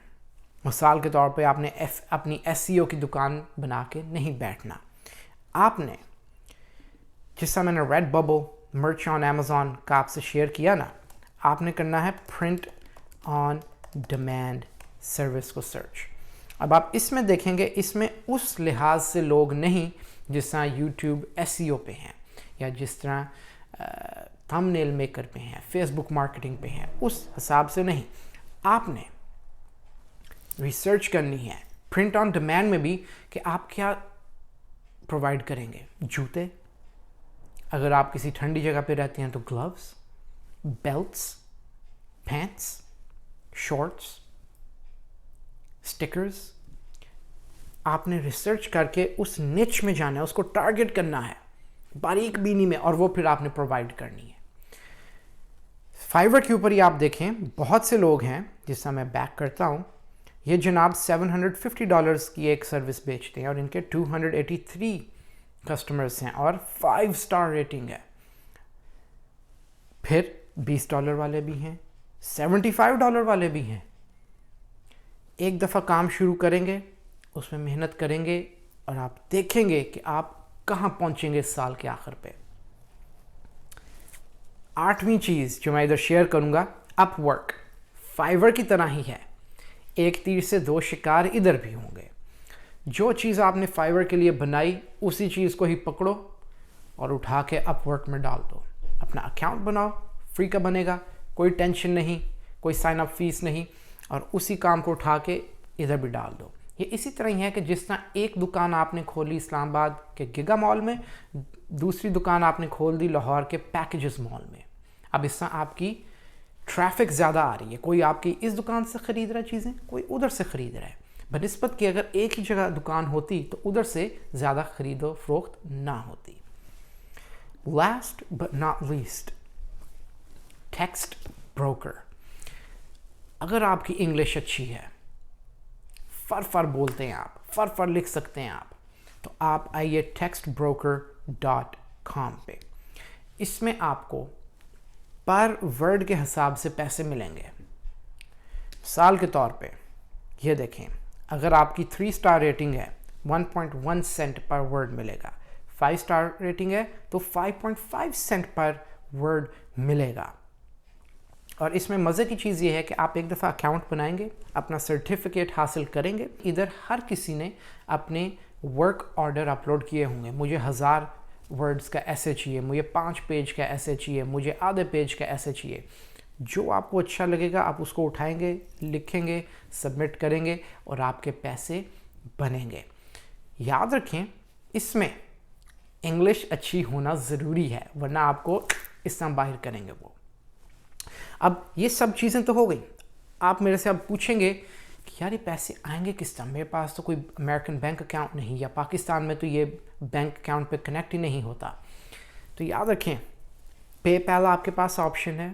مثال کے طور پہ آپ نے اپنی SEO کی دکان بنا کے نہیں بیٹھنا. آپ نے جس طرح میں نے ریڈ ببل مرچ آن امیزون کا آپ سے شیئر کیا نا, آپ نے کرنا ہے پرنٹ آن ڈیمانڈ سروس کو سرچ. اب آپ اس میں دیکھیں گے, اس میں اس لحاظ سے لوگ نہیں جس طرح یوٹیوب SEO پہ ہیں, یا جس طرح تھمبنیل میکر پہ ہیں, فیس بک مارکیٹنگ پہ ہیں, اس حساب سے نہیں. آپ نے ریسرچ کرنی ہے پرنٹ آن ڈیمانڈ میں بھی کہ آپ کیا پرووائڈ کریں گے. جوتے, اگر آپ کسی ٹھنڈی جگہ پہ رہتے ہیں تو gloves, belts, pants, shorts, stickers. آپ نے ریسرچ کر کے اس نچ میں جانا ہے, اس کو ٹارگٹ کرنا ہے باریک بینی میں, اور وہ پھر آپ نے پرووائڈ کرنی ہے. فائیور کے اوپر ہی آپ دیکھیں بہت سے لوگ ہیں, جس طرح میں بیک کرتا ہوں, یہ جناب $750 کی ایک سروس بیچتے ہیں اور ان کے 283 کسٹمرز ہیں اور 5 سٹار ریٹنگ ہے. پھر $20 والے بھی ہیں, $75 والے بھی ہیں. ایک دفعہ کام شروع کریں گے, اس میں محنت کریں گے, اور آپ دیکھیں گے کہ آپ کہاں پہنچیں گے اس سال کے آخر پہ. 8ویں چیز جو میں ادھر شیئر کروں گا, اپ ورک. فائیور کی طرح ہی ہے, ایک تیر سے دو شکار ادھر بھی ہوں گے. جو چیز آپ نے فائیور کے لیے بنائی اسی چیز کو ہی پکڑو اور اٹھا کے اپ ورک میں ڈال دو. اپنا اکاؤنٹ بناؤ, فری کا بنے گا, کوئی ٹینشن نہیں, کوئی سائن اپ فیس نہیں, اور اسی کام کو اٹھا کے ادھر بھی ڈال دو. یہ اسی طرح ہی ہے کہ جس طرح ایک دکان آپ نے کھولی اسلام آباد کے گیگا مال میں, دوسری دکان آپ نے کھول دی لاہور کے پیکیجز مال میں. اب اس طرح آپ کی ٹریفک زیادہ آ رہی ہے, کوئی آپ کی اس دکان سے خرید رہا ہے چیزیں, کوئی ادھر سے خرید رہا ہے, بنسبت کہ اگر ایک ہی جگہ دکان ہوتی تو ادھر سے زیادہ خرید و فروخت نہ ہوتی. Last but not least, text broker. اگر آپ کی انگلش اچھی ہے, فر بولتے ہیں آپ, فر لکھ سکتے ہیں آپ, تو آپ آئیے textbroker.com پہ. اس میں آپ کو پر ورڈ کے حساب سے پیسے ملیں گے. مثال کے طور پہ یہ دیکھیں, اگر آپ کی 3 سٹار ریٹنگ ہے 1.1 سینٹ پر ورڈ ملے گا, 5 سٹار ریٹنگ ہے تو 5.5 سینٹ پر ورڈ ملے گا. اور اس میں مزے کی چیز یہ ہے کہ آپ ایک دفعہ اکاؤنٹ بنائیں گے, اپنا سرٹیفکیٹ حاصل کریں گے. ادھر ہر کسی نے اپنے ورک آرڈر اپلوڈ کیے ہوں گے, مجھے 1000 ورڈز کا ایسے چاہیے, مجھے 5 پیج کا ایسے چاہیے, مجھے آدھے پیج کا ایسے چاہیے. جو آپ کو اچھا لگے گا آپ اس کو اٹھائیں گے, لکھیں گے, سبمٹ کریں گے, اور آپ کے پیسے بنیں گے. یاد رکھیں اس میں انگلش اچھی ہونا ضروری ہے, ورنہ آپ کو اس طرح باہر کریں گے وہ. اب یہ سب چیزیں تو ہو گئی. آپ میرے سے اب پوچھیں گے کہ یار یہ پیسے آئیں گے کس طرح, میرے پاس تو کوئی امریکن بینک اکاؤنٹ نہیں, یا پاکستان میں تو یہ بینک اکاؤنٹ پہ کنیکٹ ہی نہیں ہوتا. تو یاد رکھیں پے پیل آپ کے پاس آپشن ہے.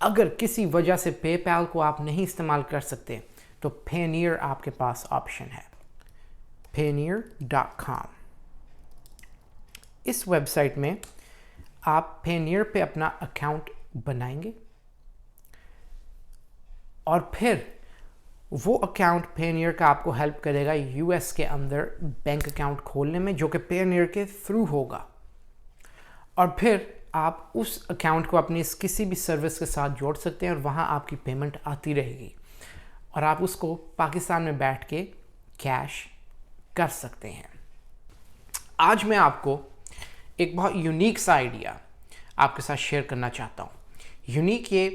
اگر کسی وجہ سے پے پیل کو آپ نہیں استعمال کر سکتے تو پینیئر آپ کے پاس آپشن ہے, payoneer.com. اس ویب سائٹ میں آپ پینیئر پہ اپنا اکاؤنٹ بنائیں گے, اور پھر وہ اکاؤنٹ پینیئر کا آپ کو ہیلپ کرے گا US کے اندر بینک اکاؤنٹ کھولنے میں, جو کہ پینیئر کے تھرو ہوگا. اور پھر آپ اس اکاؤنٹ کو اپنی کسی بھی سروس کے ساتھ جوڑ سکتے ہیں, اور وہاں آپ کی پیمنٹ آتی رہے گی, اور آپ اس کو پاکستان میں بیٹھ کے کیش کر سکتے ہیں. آج میں آپ کو ایک بہت یونیک سا آئیڈیا آپ کے ساتھ شیئر کرنا چاہتا ہوں. یونیک یہ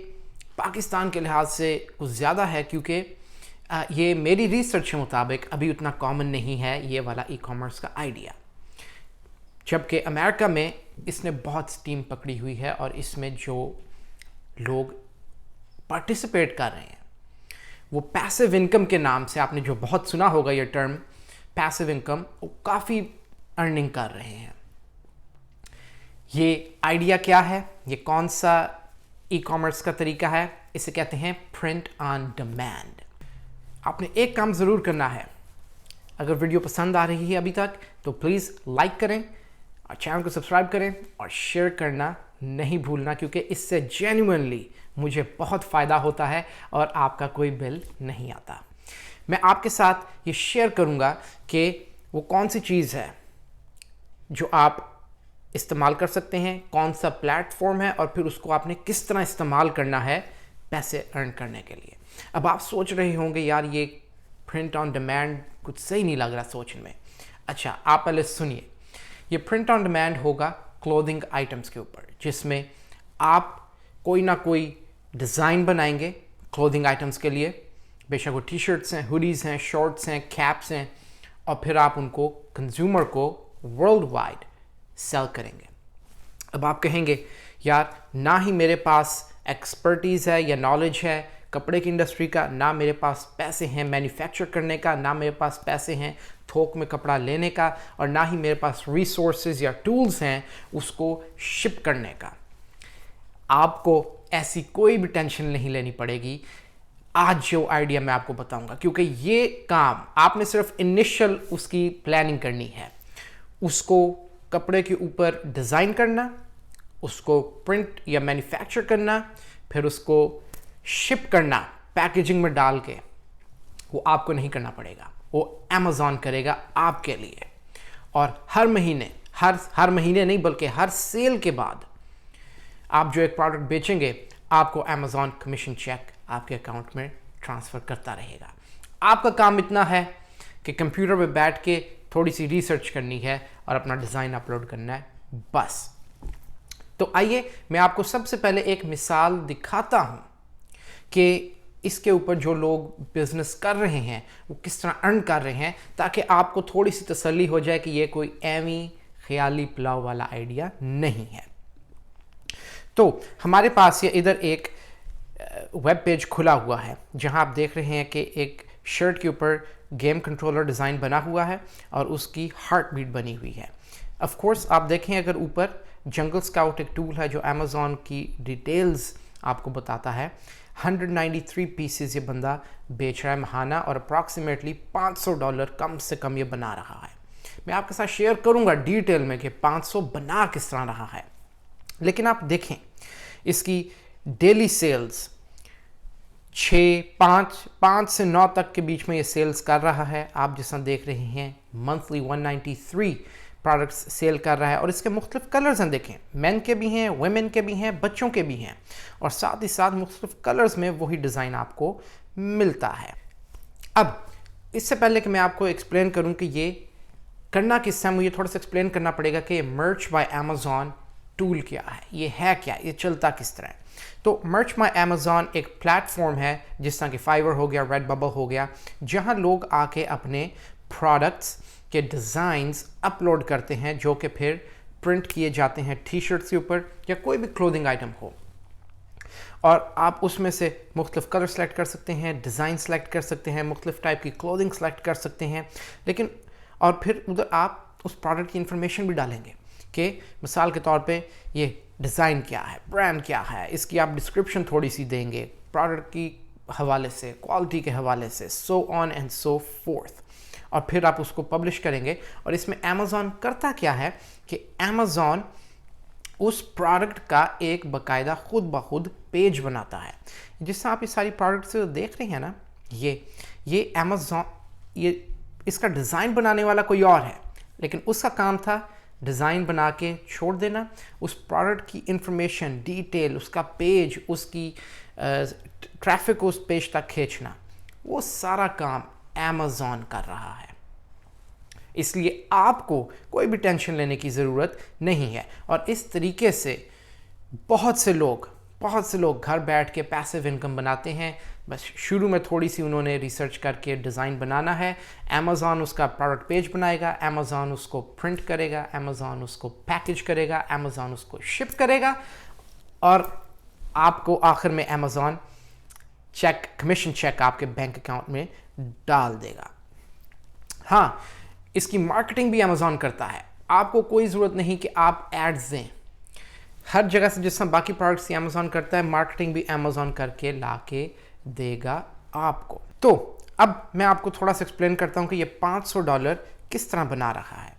پاکستان کے لحاظ سے کچھ زیادہ ہے, کیونکہ یہ میری ریسرچ کے مطابق ابھی اتنا کامن نہیں ہے یہ والا ای کامرس کا آئیڈیا, جبکہ امریکہ میں اس نے بہت سٹیم پکڑی ہوئی ہے, اور اس میں جو لوگ پارٹیسپیٹ کر رہے ہیں وہ پیسیو انکم کے نام سے, آپ نے جو بہت سنا ہوگا یہ ٹرم पैसिव इनकम वो काफ़ी अर्निंग कर रहे हैं। ये आइडिया क्या है, ये कौन सा ई कॉमर्स का तरीका है? इसे कहते हैं प्रिंट ऑन डिमांड। आपने एक काम ज़रूर करना है, अगर वीडियो पसंद आ रही है अभी तक तो प्लीज़ लाइक करें और चैनल को सब्सक्राइब करें और शेयर करना नहीं भूलना, क्योंकि इससे जेन्युइनली मुझे बहुत फ़ायदा होता है और आपका कोई बिल नहीं आता। मैं आपके साथ ये शेयर करूँगा कि वो कौन सी चीज़ है जो आप इस्तेमाल कर सकते हैं, कौन सा प्लेटफॉर्म है और फिर उसको आपने किस तरह इस्तेमाल करना है पैसे अर्न करने के लिए। अब आप सोच रहे होंगे यार ये प्रिंट ऑन डिमांड कुछ सही नहीं लग रहा सोचने में। अच्छा, आप पहले सुनिए। ये प्रिंट ऑन डिमांड होगा क्लोथिंग आइटम्स के ऊपर, जिसमें आप कोई ना कोई डिज़ाइन बनाएंगे क्लोथिंग आइटम्स के लिए, बेशक वो टी शर्ट्स हैं, हुडीज़ हैं, शॉर्ट्स हैं, कैप्स हैं, और फिर आप उनको कंज्यूमर को वर्ल्ड वाइड सेल करेंगे। अब आप कहेंगे यार ना ही मेरे पास एक्सपर्टीज़ है या नॉलेज है कपड़े की इंडस्ट्री का, ना मेरे पास पैसे हैं मैन्युफैक्चर करने का, ना मेरे पास पैसे हैं थोक में कपड़ा लेने का, और ना ही मेरे पास रिसोर्सेज या टूल्स हैं उसको शिप करने का। आपको ऐसी कोई भी टेंशन नहीं लेनी पड़ेगी आज जो आइडिया मैं आपको बताऊंगा, क्योंकि ये काम आपने सिर्फ इनिशियल उसकी प्लानिंग करनी है, उसको कपड़े के ऊपर डिज़ाइन करना, उसको प्रिंट या मैन्युफैक्चर करना, फिर उसको शिप करना पैकेजिंग में डाल के, वो आपको नहीं करना पड़ेगा, वो अमेज़ॉन करेगा आपके लिए। और हर महीने नहीं बल्कि हर सेल के बाद आप जो एक प्रोडक्ट बेचेंगे आपको अमेज़ॉन कमीशन चेक आपके अकाउंट में ट्रांसफ़र करता रहेगा। आपका काम इतना है कि कंप्यूटर पे बैठ के थोड़ी सी रिसर्च करनी है और अपना डिज़ाइन अपलोड करना है, बस। तो आइए मैं आपको सबसे पहले एक मिसाल दिखाता हूँ कि इसके ऊपर जो लोग बिज़नेस कर रहे हैं वो किस तरह अर्न कर रहे हैं, ताकि आपको थोड़ी सी तसल्ली हो जाए कि ये कोई एवी ख्याली पुलाव वाला आइडिया नहीं है। तो हमारे पास ये इधर एक वेब पेज खुला हुआ है जहां आप देख रहे हैं कि एक शर्ट के ऊपर गेम कंट्रोलर डिज़ाइन बना हुआ है और उसकी हार्ट बीट बनी हुई है। ऑफ कोर्स आप देखें अगर ऊपर जंगल स्काउट एक टूल है जो अमेज़ॉन की डिटेल्स आपको बताता है। 193 पीसेस ये बंदा बेच रहा है महाना, और अप्रॉक्सीमेटली $500 कम से कम ये बना रहा है। मैं आपके साथ शेयर करूंगा डिटेल में कि 500 बना किस तरह रहा है। लेकिन आप देखें इसकी डेली सेल्स 5 से 9 तक के बीच में ये सेल्स कर रहा है। आप जैसा देख रहे हैं मंथली 193 प्रोडक्ट्स सेल कर रहा है, और इसके मुख्तलिफ कलर्स हैं। देखें मेन के भी हैं, वुमेन के भी हैं, बच्चों के भी हैं, और साथ ही साथ मुख्तलिफ कलर्स में वही डिज़ाइन आपको मिलता है। अब इससे पहले कि मैं आपको एक्सप्लेन करूं कि ये करना किस है, मुझे थोड़ा सा एक्सप्लेन करना पड़ेगा कि मर्च बाय अमेज़ॉन टूल क्या है, ये है क्या, ये चलता किस तरह है। तो मर्च बाय अमेज़ॉन एक प्लेटफॉर्म है जिस तरह कि फाइवर हो गया, रेडबबल हो गया, जहां लोग आके अपने प्रोडक्ट्स के डिज़ाइंस अपलोड करते हैं जो कि फिर प्रिंट किए जाते हैं टी शर्ट्स के ऊपर या कोई भी क्लोथिंग आइटम हो, और आप उसमें से मुख्तलिफ कलर सेलेक्ट कर सकते हैं, डिज़ाइन सेलेक्ट कर सकते हैं, मुख्तलिफ टाइप की क्लोथिंग सेलेक्ट कर सकते हैं। लेकिन और फिर उधर आप उस प्रोडक्ट की इंफॉर्मेशन भी डालेंगे कि मिसाल के तौर पे ये डिज़ाइन क्या है, ब्रांड क्या है, इसकी आप डिस्क्रिप्शन थोड़ी सी देंगे प्रोडक्ट की हवाले से, क्वालिटी के हवाले से, so on and so fourth, और फिर आप उसको पब्लिश करेंगे। और इसमें अमेज़ॉन करता क्या है कि अमेज़ॉन उस प्रोडक्ट का एक बाकायदा खुद ब खुद पेज बनाता है। जिससे आप ये सारी प्रोडक्ट्स देख रहे हैं ना, ये अमेज़ॉन, ये इसका डिज़ाइन बनाने वाला कोई और है, लेकिन उसका काम था डिज़ाइन बना के छोड़ देना, उस प्रोडक्ट की इंफॉर्मेशन डिटेल, उसका पेज, उसकी ट्रैफिक को उस पेज तक खींचना, वो सारा काम अमेज़ॉन कर रहा है। इसलिए आपको कोई भी टेंशन लेने की ज़रूरत नहीं है। और इस तरीके से बहुत से लोग घर बैठ के पैसिव इनकम बनाते हैं। बस शुरू में थोड़ी सी उन्होंने रिसर्च करके डिज़ाइन बनाना है, अमेज़ॉन उसका प्रोडक्ट पेज बनाएगा, अमेज़ॉन उसको प्रिंट करेगा, अमेज़ॉन उसको पैकेज करेगा, अमेज़ॉन उसको शिप करेगा, और आपको आखिर में अमेज़ॉन कमीशन चेक आपके बैंक अकाउंट में डाल देगा। हाँ, اس کی مارکیٹنگ بھی امیزون کرتا ہے. آپ کو کوئی ضرورت نہیں کہ آپ ایڈز دیں. ہر جگہ سے جس طرح باقی پروڈکٹس کی امیزون کرتا ہے, مارکیٹنگ بھی امیزون کر کے لا کے دے گا آپ کو. تو اب میں آپ کو تھوڑا سا ایکسپلین کرتا ہوں کہ یہ $500 کس طرح بنا رہا ہے.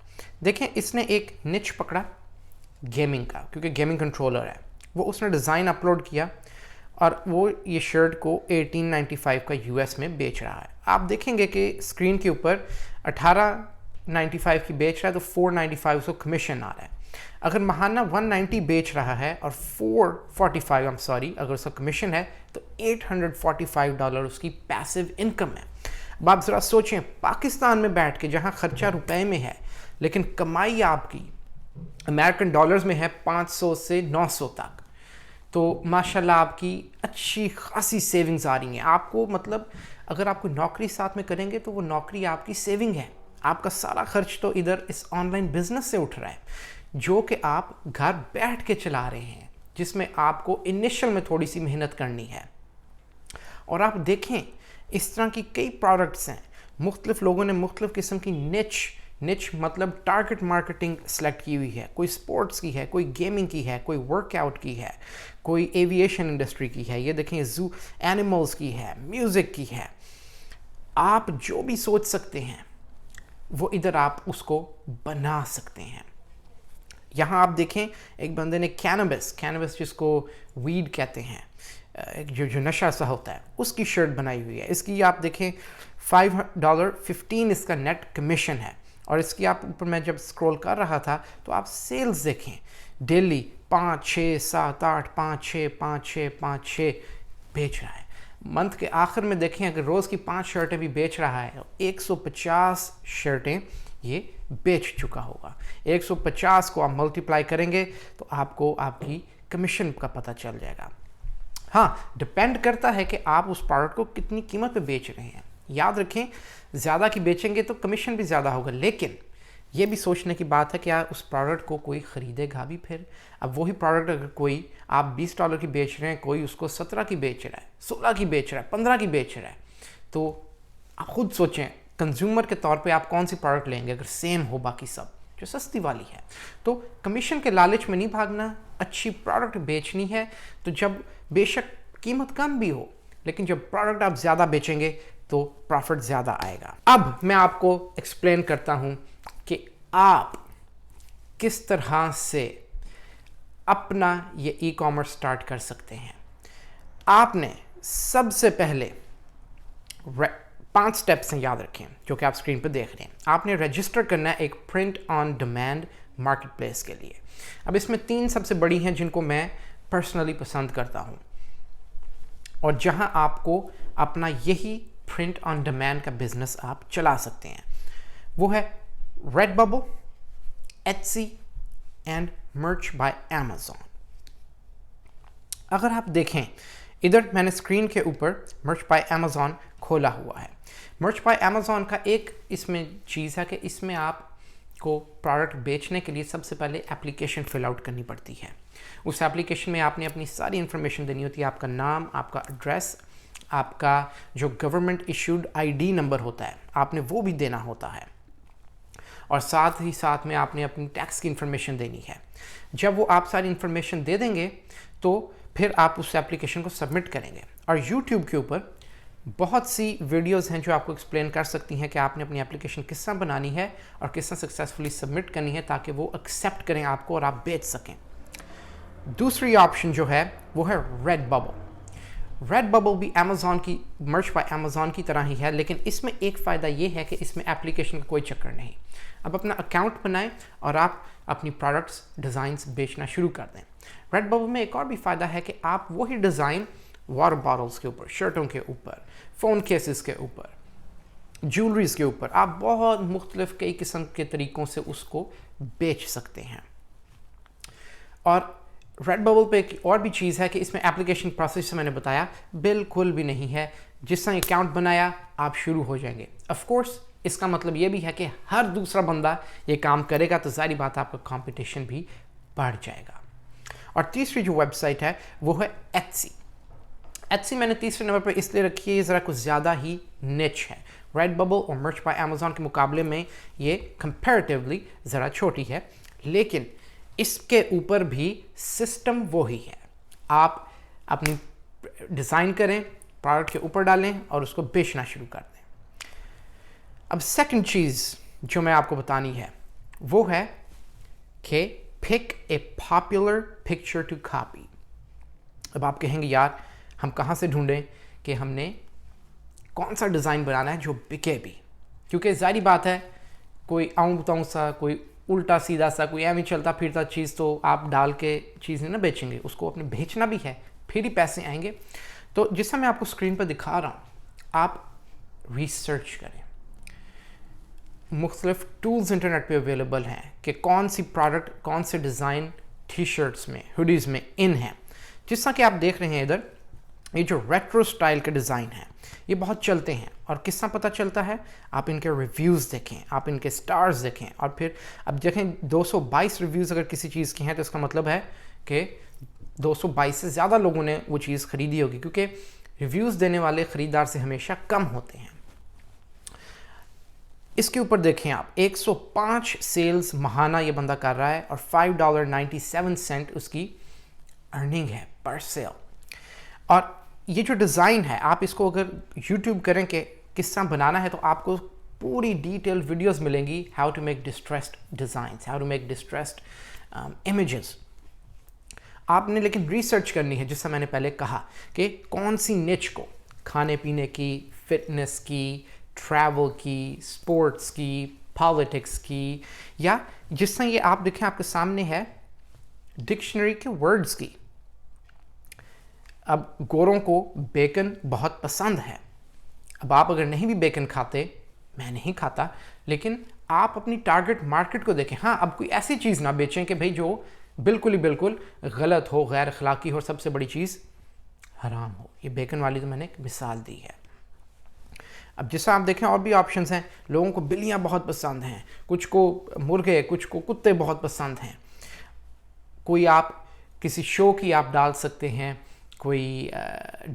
دیکھیں, اس نے ایک نچ پکڑا گیمنگ کا, کیونکہ گیمنگ کنٹرولر ہے. وہ اس نے ڈیزائن اپلوڈ کیا اور وہ یہ شرٹ کو $18.95 کا US میں بیچ رہا ہے. آپ دیکھیں گے کہ اسکرین کے اوپر $18.95 کی بیچ رہا ہے تو $4.95 اس کو کمیشن آ رہا ہے. اگر ماہانہ $190 بیچ رہا ہے اور $445 اگر اس کا کمیشن ہے تو $845 اس کی پیسو انکم ہے. اب آپ ذرا سوچیں, پاکستان میں بیٹھ کے جہاں خرچہ روپے میں ہے لیکن کمائی آپ کی امریکن ڈالرز میں ہے 500 سے 900 تک, تو ماشاءاللہ آپ کی اچھی خاصی سیونگز آ رہی ہیں. آپ کو مطلب اگر آپ کوئی نوکری ساتھ میں کریں گے تو وہ نوکری آپ کی سیونگ ہے. آپ کا سارا خرچ تو ادھر اس آن لائن بزنس سے اٹھ رہا ہے جو کہ آپ گھر بیٹھ کے چلا رہے ہیں, جس میں آپ کو انیشل میں تھوڑی سی محنت کرنی ہے. اور آپ دیکھیں اس طرح کی کئی پروڈکٹس ہیں, مختلف لوگوں نے مختلف قسم کی نچ مطلب ٹارگٹ مارکیٹنگ سلیکٹ کی ہوئی ہے. کوئی سپورٹس کی ہے, کوئی گیمنگ کی ہے, کوئی ورک آؤٹ کی ہے, کوئی ایویشن انڈسٹری کی ہے, یہ دیکھیں زو اینیملز کی ہے, میوزک کی ہے. آپ جو بھی سوچ سکتے ہیں وہ ادھر آپ اس کو بنا سکتے ہیں. یہاں آپ دیکھیں ایک بندے نے کینبس جس کو ویڈ کہتے ہیں, جو نشہ سا ہوتا ہے, اس کی شرٹ بنائی ہوئی ہے. اس کی آپ دیکھیں $5.15 اس کا نیٹ کمیشن ہے. اور اس کی آپ اوپر میں جب سکرول کر رہا تھا تو آپ سیلز دیکھیں, ڈیلی 5 6 7 8 5 6 5 6 5 6 بیچ رہا ہے. منتھ کے آخر میں دیکھیں اگر روز کی 5 شرٹیں بھی بیچ رہا ہے, 150 شرٹیں یہ بیچ چکا ہوگا. 150 کو آپ ملٹیپلائی کریں گے تو آپ کو آپ کی کمیشن کا پتہ چل جائے گا. ہاں, ڈپینڈ کرتا ہے کہ آپ اس پروڈکٹ کو کتنی قیمت پہ بیچ رہے ہیں. یاد رکھیں, زیادہ کی بیچیں گے تو کمیشن بھی زیادہ ہوگا, لیکن یہ بھی سوچنے کی بات ہے کہ اس پروڈکٹ کو کوئی خریدے گا بھی پھر. اب وہی پروڈکٹ اگر کوئی آپ $20 کی بیچ رہے ہیں, کوئی اس کو 17 کی بیچ رہا ہے, 16 کی بیچ رہا ہے, 15 کی بیچ رہا ہے, تو آپ خود سوچیں کنزیومر کے طور پہ آپ کون سی پروڈکٹ لیں گے اگر سیم ہو باقی سب, جو سستی والی ہے. تو کمیشن کے لالچ میں نہیں بھاگنا, اچھی پروڈکٹ بیچنی ہے. تو جب بے شک قیمت کم بھی ہو لیکن جب پروڈکٹ آپ زیادہ بیچیں گے تو پروفٹ زیادہ آئے گا. اب میں آپ کو ایکسپلین کرتا ہوں کہ آپ کس طرح سے اپنا یہ ای کامرس سٹارٹ کر سکتے ہیں. آپ نے سب سے پہلے 5 سٹیپس ہیں, یاد رکھیں, جو کہ آپ اسکرین پہ دیکھ رہے ہیں. آپ نے رجسٹر کرنا ہے ایک print on demand market place کے لیے. اب اس میں 3 سب سے بڑی ہیں جن کو میں پرسنلی پسند کرتا ہوں اور جہاں آپ کو اپنا یہی پرنٹ آن ڈیمانڈ کا بزنس آپ چلا سکتے ہیں. وہ ہے ریڈ ببل, ایٹسی اینڈ مرچ بائی امیزون. اگر آپ دیکھیں ادھر میں نے اسکرین کے اوپر مرچ بائی امیزون کھولا ہوا ہے. مرچ بائی امیزون کا ایک اس میں چیز ہے کہ اس میں آپ کو پروڈکٹ بیچنے کے لیے سب سے پہلے اپلیکیشن فل آؤٹ کرنی پڑتی ہے. اس اپلیکیشن میں آپ نے اپنی ساری انفارمیشن دینی ہوتی ہے, آپ کا نام, آپ کا ایڈریس, آپ کا جو گورنمنٹ ایشوڈ ID نمبر ہوتا ہے آپ نے وہ بھی دینا ہوتا ہے, اور ساتھ ہی ساتھ میں آپ نے اپنی ٹیکس کی انفارمیشن دینی ہے. جب وہ آپ ساری انفارمیشن دے دیں گے تو پھر آپ اس اپلیکیشن کو سبمٹ کریں گے. اور یوٹیوب کے اوپر بہت سی ویڈیوز ہیں جو آپ کو ایکسپلین کر سکتی ہیں کہ آپ نے اپنی اپلیکیشن کس طرح بنانی ہے اور کس طرح سکسیزفلی سبمٹ کرنی ہے تاکہ وہ ایکسیپٹ کریں آپ کو اور آپ بیچ سکیں. دوسری آپشن جو ہے وہ ہے ریڈ ببل. ریڈ ببل بھی امیزون کی مرچ بائی امیزون کی طرح ہی ہے, لیکن اس میں ایک فائدہ یہ ہے کہ اس میں اپلیکیشن کا کوئی چکر نہیں. اب اپنا اکاؤنٹ بنائیں اور آپ اپنی پروڈکٹس ڈیزائنس بیچنا شروع کر دیں. ریڈ ببل میں ایک اور بھی فائدہ ہے کہ آپ وہی ڈیزائن واٹر باٹلس کے اوپر, شرٹوں کے اوپر, فون کیسز کے اوپر, جیولریز کے اوپر, آپ بہت مختلف کئی قسم کے طریقوں سے اس کو بیچ سکتے ہیں. اور ریڈ ببل پہ ایک اور بھی چیز ہے کہ اس میں اپلیکیشن پروسیس سے میں نے بتایا بالکل بھی نہیں ہے. جس طرح اکاؤنٹ بنایا آپ شروع ہو جائیں گے. آف کورس اس کا مطلب یہ بھی ہے کہ ہر دوسرا بندہ یہ کام کرے گا تو ظاہری بات آپ کا کمپٹیشن بھی بڑھ جائے گا. اور تیسری جو ویب سائٹ ہے وہ ہے ایٹسی. एटसी मैंने तीसरे नंबर पर इसलिए रखी है, ये ज़रा कुछ ज़्यादा ही निच है। रेडबबल और मर्च बाय अमेज़ॉन के मुकाबले में ये कंपैरेटिवली ज़रा छोटी है, लेकिन इसके ऊपर भी सिस्टम वही है। आप अपनी डिज़ाइन करें, प्रोडक्ट के ऊपर डालें और उसको बेचना शुरू कर दें। अब सेकंड चीज़ जो मैं आपको बतानी है वो है कि pick a popular picture to copy. अब आप कहेंगे यार हम कहाँ से ढूंढें कि हमने कौन सा डिज़ाइन बनाना है जो बिके भी, क्योंकि ज़ाहिर बात है कोई आऊँ बताऊँ सा, कोई उल्टा सीधा सा, कोई एवं चलता फिरता चीज़ तो आप डाल के चीज़ नहीं ना बेचेंगे, उसको अपने बेचना भी है, फिर ही पैसे आएंगे। तो जैसा मैं आपको स्क्रीन पर दिखा रहा हूँ, आप रिसर्च करें। मुख्तलिफ टूल्स इंटरनेट पे अवेलेबल हैं कि कौन सी प्रोडक्ट, कौन से डिज़ाइन टी शर्ट्स में, हुडीज़ में इन है। जिस तरह कि आप देख रहे हैं इधर, ये जो रेट्रो स्टाइल के डिज़ाइन हैं ये बहुत चलते हैं। और किस तरह पता चलता है, आप इनके रिव्यूज़ देखें, आप इनके स्टार्स देखें, और फिर अब देखें 222 रिव्यूज़ अगर किसी चीज़ की हैं तो इसका मतलब है कि 222 से ज़्यादा लोगों ने वो चीज़ ख़रीदी होगी, क्योंकि रिव्यूज़ देने वाले ख़रीदार से हमेशा कम होते हैं। इसके ऊपर देखें आप, 105 सेल्स माहाना ये बंदा कर रहा है और $5.97 उसकी अर्निंग है पर सेल। और ये जो डिज़ाइन है, आप इसको अगर YouTube करें कि किस तरह बनाना है तो आपको पूरी डिटेल वीडियोस मिलेंगी, how to make distressed designs, how to make distressed images. आपने लेकिन रिसर्च करनी है, जिससे मैंने पहले कहा कि कौन सी निच को, खाने पीने की, फिटनेस की, ट्रैवल की, स्पोर्ट्स की, पॉलिटिक्स की, या जिस तरह ये आप देखें आपके सामने है डिक्शनरी के वर्ड्स की। अब गोरों को बेकन बहुत पसंद है। अब आप अगर नहीं भी बेकन खाते, मैं नहीं खाता, लेकिन आप अपनी टारगेट मार्केट को देखें। हाँ, अब कोई ऐसी चीज़ ना बेचें कि भाई जो बिल्कुल ही बिल्कुल गलत हो, गैर अखलाकी हो, सबसे बड़ी चीज़ हराम हो। ये बेकन वाली तो मैंने एक मिसाल दी है। अब जैसा आप देखें और भी ऑप्शंस हैं। लोगों को बिल्लियाँ बहुत पसंद हैं, कुछ को मुर्गे, कुछ को कुत्ते बहुत पसंद हैं। कोई आप किसी शो की आप डाल सकते हैं, कोई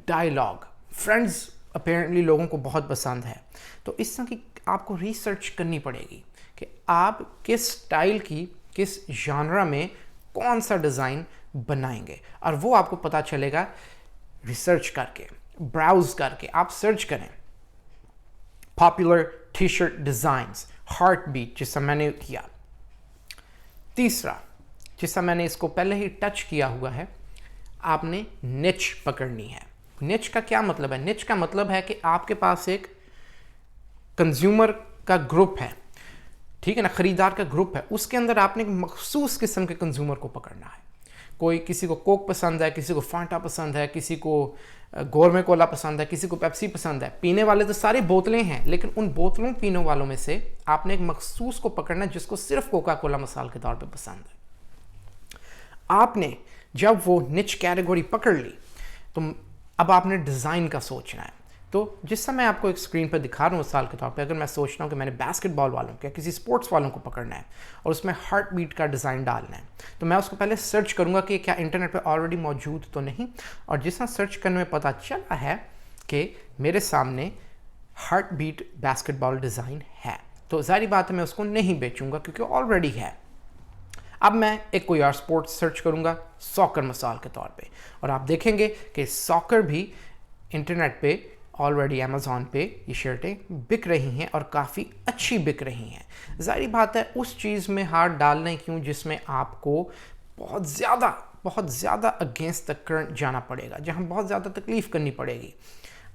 डायलॉग, फ्रेंड्स अपेरेंटली लोगों को बहुत पसंद है। तो इस तरह की आपको रिसर्च करनी पड़ेगी कि आप किस स्टाइल की, किस जॉनरा में कौन सा डिज़ाइन बनाएंगे, और वो आपको पता चलेगा रिसर्च करके, ब्राउज करके। आप सर्च करें popular T shirt designs, heartbeat, जिससे मैंने किया। तीसरा, जिससे मैंने इसको पहले ही टच किया हुआ है, आपने निच पकड़नी है। निच का क्या मतलब है? निच का मतलब है कि आपके पास एक कंज्यूमर का ग्रुप है, ठीक है ना, ख़रीदार का ग्रुप है, उसके अंदर आपने एक मखसूस किस्म के कंज्यूमर को पकड़ना है। कोई, किसी को कोक पसंद है, किसी को फांटा पसंद है, किसी को गोरमे कोला पसंद है, किसी को पेप्सी पसंद है। पीने वाले तो सारी बोतलें हैं, लेकिन उन बोतलों पीने वालों में से आपने एक मखसूस को पकड़ना है जिसको सिर्फ कोका कोला मिसाल के तौर पे पसंद है। आपने जब वो निच कैटेगरी पकड़ ली तो अब आपने डिज़ाइन का सोचना है। तो जिस समय मैं आपको एक स्क्रीन पर दिखा रहा हूँ मिसाल के तौर पे, अगर मैं सोच रहा हूँ कि मैंने बास्केटबॉल वालों को या किसी स्पोर्ट्स वालों को पकड़ना है और उसमें हार्ट बीट का डिज़ाइन डालना है, तो मैं उसको पहले सर्च करूँगा कि क्या इंटरनेट पे ऑलरेडी मौजूद तो नहीं। और जिस तरह सर्च करने में पता चला है कि मेरे सामने हार्ट बीट बास्केटबॉल डिज़ाइन है, तो ज़ाहिर बात है मैं उसको नहीं बेचूँगा क्योंकि ऑलरेडी है। अब मैं एक कोई और स्पोर्ट्स सर्च करूँगा, सॉकर मिसाल के तौर पे, और आप देखेंगे कि सॉकर भी इंटरनेट पे ऑलरेडी अमेज़ॉन पे ये शर्टें बिक रही हैं और काफ़ी अच्छी बिक रही हैं। ज़ाहिर बात है उस चीज़ में हाथ डालने क्यों जिसमें आपको बहुत ज़्यादा अगेंस्ट द करंट जाना पड़ेगा, जहाँ बहुत ज़्यादा तकलीफ़ करनी पड़ेगी।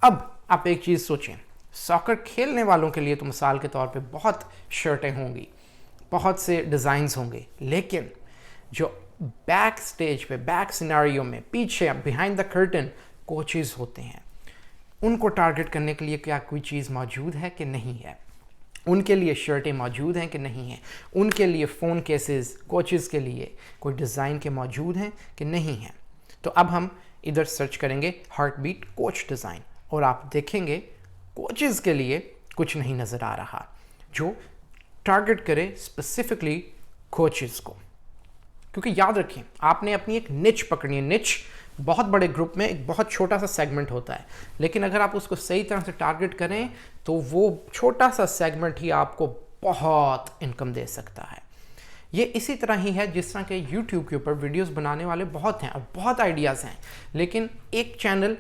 अब आप एक चीज़ सोचें, सॉकर खेलने वालों के लिए तो मिसाल के तौर पे बहुत शर्टें होंगी, बहुत से डिज़ाइंस होंगे, लेकिन जो बैक स्टेज पे, बैक सिनेरियो में, पीछे बिहाइंड द कर्टन कोचेज़ होते हैं, उनको टारगेट करने के लिए क्या कोई चीज़ मौजूद है कि नहीं है, उनके लिए शर्टें मौजूद हैं कि नहीं हैं, उनके लिए फ़ोन केसेस कोचेज़ के लिए कोई डिज़ाइन के मौजूद हैं कि नहीं हैं। तो अब हम इधर सर्च करेंगे हार्ट बीट कोच डिज़ाइन, और आप देखेंगे कोचेज़ के लिए कुछ नहीं नज़र आ रहा जो टारगेट करे स्पेसिफिकली कोचेज़ को। क्योंकि याद रखें आपने अपनी एक निच पकड़नी है। निच بہت بڑے گروپ میں ایک بہت چھوٹا سا سیگمنٹ ہوتا ہے، لیکن اگر آپ اس کو صحیح طرح سے ٹارگٹ کریں تو وہ چھوٹا سا سیگمنٹ ہی آپ کو بہت انکم دے سکتا ہے۔ یہ اسی طرح ہی ہے جس طرح کہ یوٹیوب کے اوپر ویڈیوز بنانے والے بہت ہیں اور بہت آئیڈیاز ہیں، لیکن ایک چینل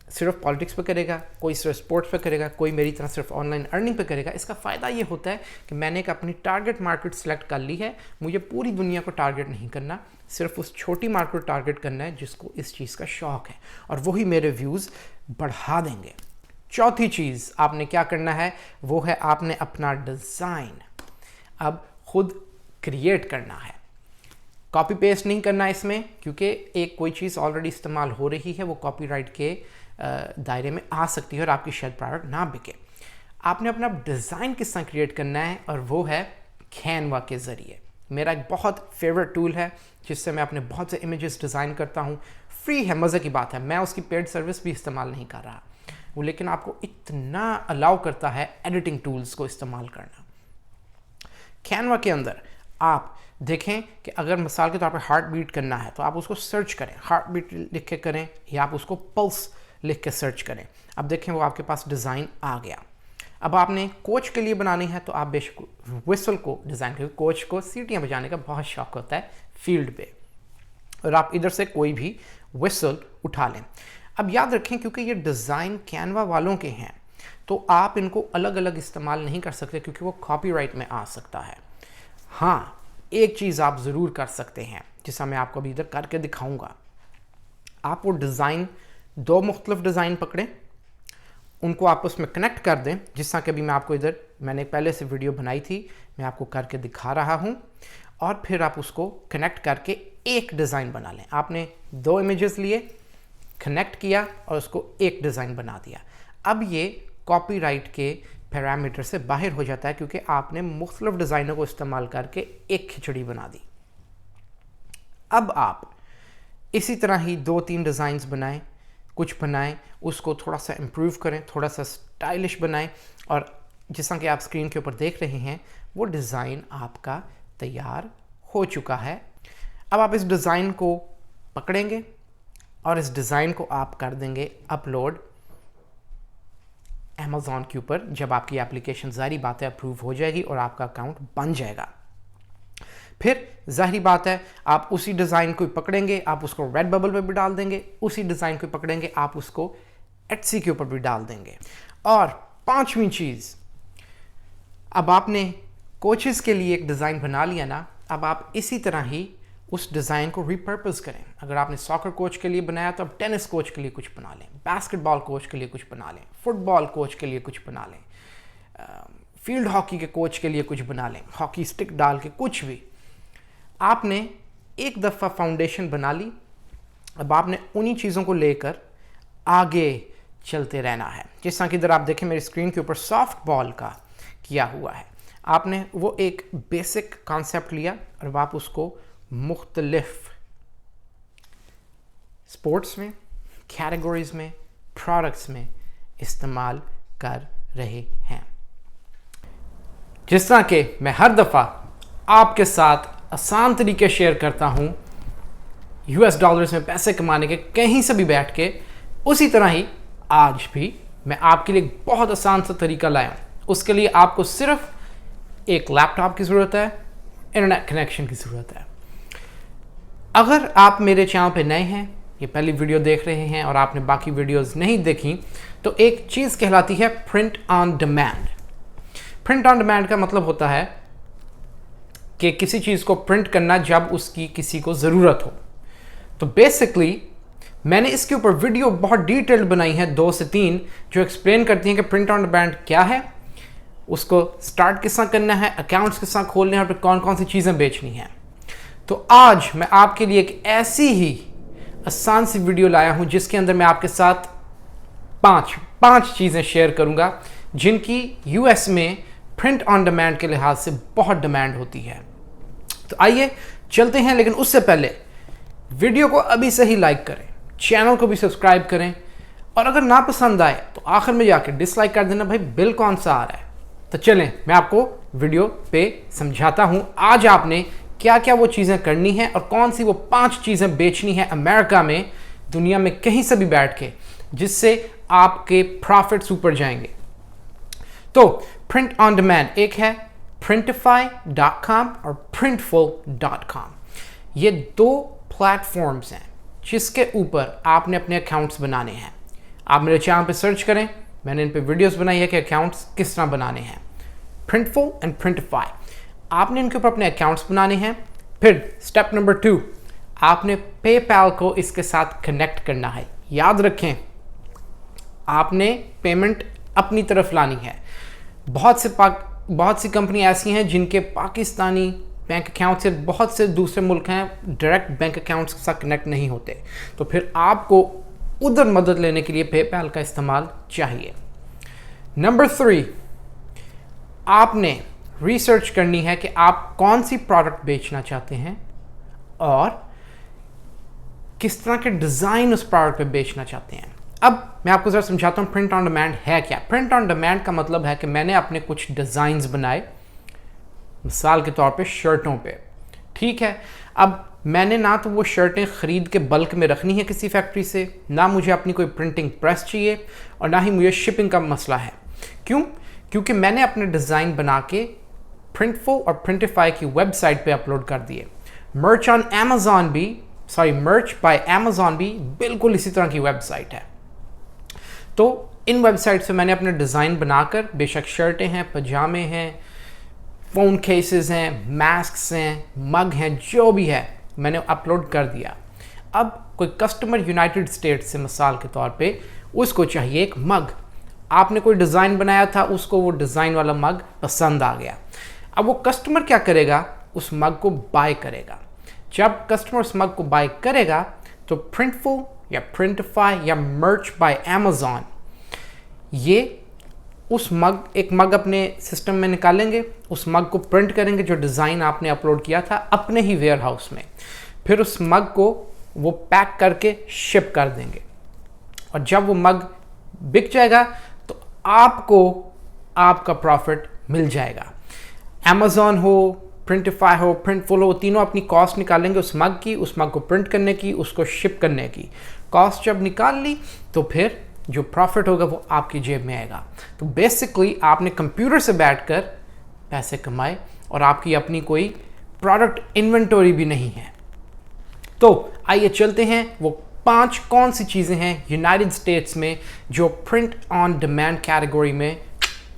صرف پالیٹکس پہ کرے گا، کوئی صرف سپورٹس پہ کرے گا، کوئی میری طرح صرف آن لائن ارننگ پہ کرے گا۔ اس کا فائدہ یہ ہوتا ہے کہ میں نے ایک اپنی ٹارگٹ مارکیٹ سلیکٹ کر لی ہے، مجھے پوری دنیا کو ٹارگٹ نہیں کرنا، صرف اس چھوٹی مارکیٹ کو ٹارگٹ کرنا ہے جس کو اس چیز کا شوق ہے، اور وہی میرے ویوز بڑھا دیں گے۔ چوتھی چیز آپ نے کیا کرنا ہے وہ ہے آپ نے اپنا ڈیزائن اب خود کریٹ کرنا ہے، کاپی پیسٹ نہیں کرنا اس میں، کیونکہ ایک کوئی چیز آلریڈی استعمال ہو رہی ہے وہ کاپی رائٹ کے دائرے میں آ سکتی ہے اور آپ کی شاید پروڈکٹ نہ بکے۔ آپ نے اپنا ڈیزائن کس طرح کریٹ کرنا ہے، اور وہ ہے کینوا کے ذریعے۔ میرا ایک بہت فیوریٹ ٹول ہے جس سے میں اپنے بہت سے امیجز ڈیزائن کرتا ہوں، فری ہے، مزے کی بات ہے، میں اس کی پیڈ سروس بھی استعمال نہیں کر رہا وہ، لیکن آپ کو اتنا الاؤ کرتا ہے ایڈیٹنگ ٹولز کو استعمال کرنا۔ کینوا کے اندر آپ دیکھیں کہ اگر مثال کے طور پہ ہارٹ بیٹ کرنا ہے تو آپ اس کو سرچ کریں، ہارٹ بیٹ لکھ کے کریں، یا آپ اس کو پلس لکھ کے سرچ کریں۔ اب دیکھیں وہ آپ کے پاس ڈیزائن آ گیا۔ اب آپ نے کوچ کے لیے بنانی ہے تو آپ بے شک وسل کو ڈیزائن کریں، کوچ کو سیٹیاں بجانے کا بہت شوق ہوتا ہے فیلڈ پہ، اور آپ ادھر سے کوئی بھی وسل اٹھا لیں۔ اب یاد رکھیں کیونکہ یہ ڈیزائن کینوا والوں کے ہیں تو آپ ان کو الگ الگ استعمال نہیں کر سکتے کیونکہ وہ کاپی رائٹ میں آ سکتا ہے۔ ہاں ایک چیز آپ ضرور کر سکتے ہیں جسا میں آپ کو ابھی ادھر کر کے دکھاؤں گا، آپ وہ ڈیزائن دو مختلف ڈیزائن پکڑیں، ان کو آپس میں کنیکٹ کر دیں، جس طرح کہ ابھی میں آپ کو ادھر میں نے پہلے سے ویڈیو بنائی تھی میں آپ کو کر کے دکھا رہا ہوں، اور پھر آپ اس کو کنیکٹ کر کے ایک ڈیزائن بنا لیں۔ آپ نے دو امیجز لیے، کنیکٹ کیا اور اس کو ایک ڈیزائن بنا دیا۔ اب یہ کاپی رائٹ کے پیرامیٹر سے باہر ہو جاتا ہے کیونکہ آپ نے مختلف ڈیزائنوں کو استعمال کر کے ایک کھچڑی بنا دی۔ اب آپ اسی طرح ہی دو تین ڈیزائنز بنائیں، کچھ بنائیں، اس کو تھوڑا سا امپروو کریں، تھوڑا سا سٹائلش بنائیں، اور جس طرح کہ آپ اسکرین کے اوپر دیکھ رہے ہیں وہ ڈیزائن آپ کا تیار ہو چکا ہے۔ اب آپ اس ڈیزائن کو پکڑیں گے اور اس ڈیزائن کو آپ کر دیں گے اپلوڈ امیزون کے اوپر، جب آپ کی اپلیکیشن ظاہری بات ہے اپروو ہو جائے گی اور آپ کا اکاؤنٹ بن جائے گا۔ پھر ظاہری بات ہے آپ اسی ڈیزائن کو پکڑیں گے، آپ اس کو ریڈ ببل پہ بھی ڈال دیں گے، اسی ڈیزائن کو پکڑیں گے آپ اس کو ایٹسی کے اوپر بھی ڈال دیں گے۔ اور پانچویں چیز، اب آپ نے کوچز کے لیے ایک ڈیزائن بنا لیا نا، اب آپ اسی طرح ہی اس ڈیزائن کو ریپرپز کریں۔ اگر آپ نے ساکر کوچ کے لیے بنایا تو اب ٹینس کوچ کے لیے کچھ بنا لیں، باسکٹ بال کوچ کے لیے کچھ بنا لیں، فٹ بال کوچ کے لیے کچھ بنا لیں، فیلڈ ہاکی کے کوچ کے لیے کچھ بنا لیں، ہاکی اسٹک ڈال کے کچھ بھی۔ آپ نے ایک دفعہ فاؤنڈیشن بنا لی، اب آپ نے انہی چیزوں کو لے کر آگے چلتے رہنا ہے۔ جس طرح کہ ادھر آپ دیکھیں میری اسکرین کے اوپر سافٹ بال کا کیا ہوا ہے، آپ نے وہ ایک بیسک کانسیپٹ لیا اور اب آپ اس کو مختلف سپورٹس میں، کیٹیگوریز میں، پروڈکٹس میں استعمال کر رہے ہیں۔ جس طرح کہ میں ہر دفعہ آپ کے ساتھ آسان طریقے شیئر کرتا ہوں US ڈالرز میں پیسے کمانے کے کہیں سے بھی بیٹھ کے، اسی طرح ہی آج بھی میں آپ کے لیے بہت آسان سا طریقہ لایا ہوں۔ اس کے لیے آپ کو صرف ایک لیپ ٹاپ کی ضرورت ہے، انٹرنیٹ کنیکشن کی ضرورت ہے۔ اگر آپ میرے چینل پہ نئے ہیں، یہ پہلی ویڈیو دیکھ رہے ہیں اور آپ نے باقی ویڈیوز نہیں دیکھی، تو ایک چیز کہلاتی ہے print on demand. Print on demand کا مطلب ہوتا ہے کہ کسی چیز کو پرنٹ کرنا جب اس کی کسی کو ضرورت ہو۔ تو بیسکلی میں نے اس کے اوپر ویڈیو بہت ڈیٹیل بنائی ہے، 2 سے 3، جو ایکسپلین کرتی ہیں کہ پرنٹ آن ڈیمانڈ کیا ہے، اس کو سٹارٹ کس طرح کرنا ہے، اکاؤنٹس کس طرح کھولنے ہیں، اور پھر کون کون سی چیزیں بیچنی ہیں۔ تو آج میں آپ کے لیے ایک ایسی ہی آسان سی ویڈیو لایا ہوں جس کے اندر میں آپ کے ساتھ پانچ چیزیں شیئر کروں گا جن کی US میں پرنٹ آن ڈیمانڈ کے لحاظ سے بہت ڈیمانڈ ہوتی ہے۔ تو آئیے چلتے ہیں، لیکن اس سے پہلے ویڈیو کو ابھی سے ہی لائک کریں، چینل کو بھی سبسکرائب کریں، اور اگر ناپسند آئے تو آخر میں جا کے ڈس لائک کر دینا، بھائی بل کون سا آ رہا ہے۔ تو چلیں میں آپ کو ویڈیو پہ سمجھاتا ہوں۔ آج آپ نے क्या क्या वो चीज़ें करनी है और कौन सी वो 5 चीज़ें बेचनी है अमेरिका में, दुनिया में कहीं से भी बैठ के, जिससे आपके प्रॉफिट्स ऊपर जाएंगे। तो प्रिंट ऑन डिमांड एक है printify.com और printful.com। ये 2 प्लेटफॉर्म्स हैं जिसके ऊपर आपने अपने अकाउंट्स बनाने हैं। आप मेरे चैनल पे सर्च करें, मैंने इन पे वीडियोस बनाई है कि अकाउंट्स किस तरह बनाने हैं। Printful एंड Printify, आपने इनके ऊपर अपने अकाउंट्स बनाने हैं। फिर स्टेप नंबर 2, आपने पेपैल को इसके साथ कनेक्ट करना है। याद रखें, आपने पेमेंट अपनी तरफ लानी है। बहुत सी कंपनी ऐसी हैं जिनके पाकिस्तानी बैंक अकाउंट से, बहुत से दूसरे मुल्क हैं डायरेक्ट बैंक अकाउंट्स के साथ कनेक्ट नहीं होते, तो फिर आपको उधर मदद लेने के लिए पेपैल का इस्तेमाल चाहिए। नंबर 3, आपने रिसर्च करनी है कि आप कौन सी प्रोडक्ट बेचना चाहते हैं और किस तरह के डिज़ाइन उस प्रोडक्ट पे बेचना चाहते हैं। अब मैं आपको ज़रा समझाता हूँ प्रिंट ऑन डिमांड है क्या। प्रिंट ऑन डिमांड का मतलब है कि मैंने अपने कुछ डिज़ाइंस बनाए, मिसाल के तौर पे शर्टों पे, ठीक है। अब मैंने ना तो वो शर्टें ख़रीद के बल्क में रखनी है किसी फैक्ट्री से, ना मुझे अपनी कोई प्रिंटिंग प्रेस चाहिए, और ना ही मुझे शिपिंग का मसला है। क्यों? क्योंकि मैंने अपने डिज़ाइन बना के प्रिंटफुल और प्रिंटिफाई की वेबसाइट पे अपलोड कर दिए। मर्च ऑन अमेज़ॉन भी, मर्च बाय अमेज़ॉन भी बिल्कुल इसी तरह की वेबसाइट है। तो इन वेबसाइट से मैंने अपने डिज़ाइन बनाकर, बेशक शर्टें हैं, पजामे हैं, फ़ोन केसेस हैं, मास्क हैं, मग हैं, जो भी है मैंने अपलोड कर दिया। अब कोई कस्टमर यूनाइटेड स्टेट्स से मिसाल के तौर पे उसको चाहिए एक मग, आपने कोई डिज़ाइन बनाया था, उसको वो डिज़ाइन वाला मग पसंद आ गया। अब वो कस्टमर क्या करेगा, उस मग को बाय करेगा। जब कस्टमर उस मग को बाय करेगा तो प्रिंटफुल या प्रिंटिफाई या मर्च बाय अमेज़ॉन ये एक मग अपने सिस्टम में निकालेंगे, उस मग को प्रिंट करेंगे जो डिज़ाइन आपने अपलोड किया था अपने ही वेयर हाउस में, फिर उस मग को वो पैक करके शिप कर देंगे, और जब वो मग बिक जाएगा तो आपको आपका प्रॉफिट मिल जाएगा। अमेज़ॉन हो, प्रिंटिफाई हो, प्रिंटफुल हो, तीनों अपनी कॉस्ट निकालेंगे उस मग की, उस मग को प्रिंट करने की, उसको शिप करने की। कॉस्ट जब निकाल ली तो फिर जो प्रॉफिट होगा वो आपकी जेब में आएगा। तो बेसिकली आपने कंप्यूटर से बैठकर पैसे कमाए और आपकी अपनी कोई प्रोडक्ट इन्वेंटरी भी नहीं है। तो आइए चलते हैं वो 5 कौन सी चीज़ें हैं यूनाइटेड स्टेट्स में जो प्रिंट ऑन डिमांड कैटेगरी में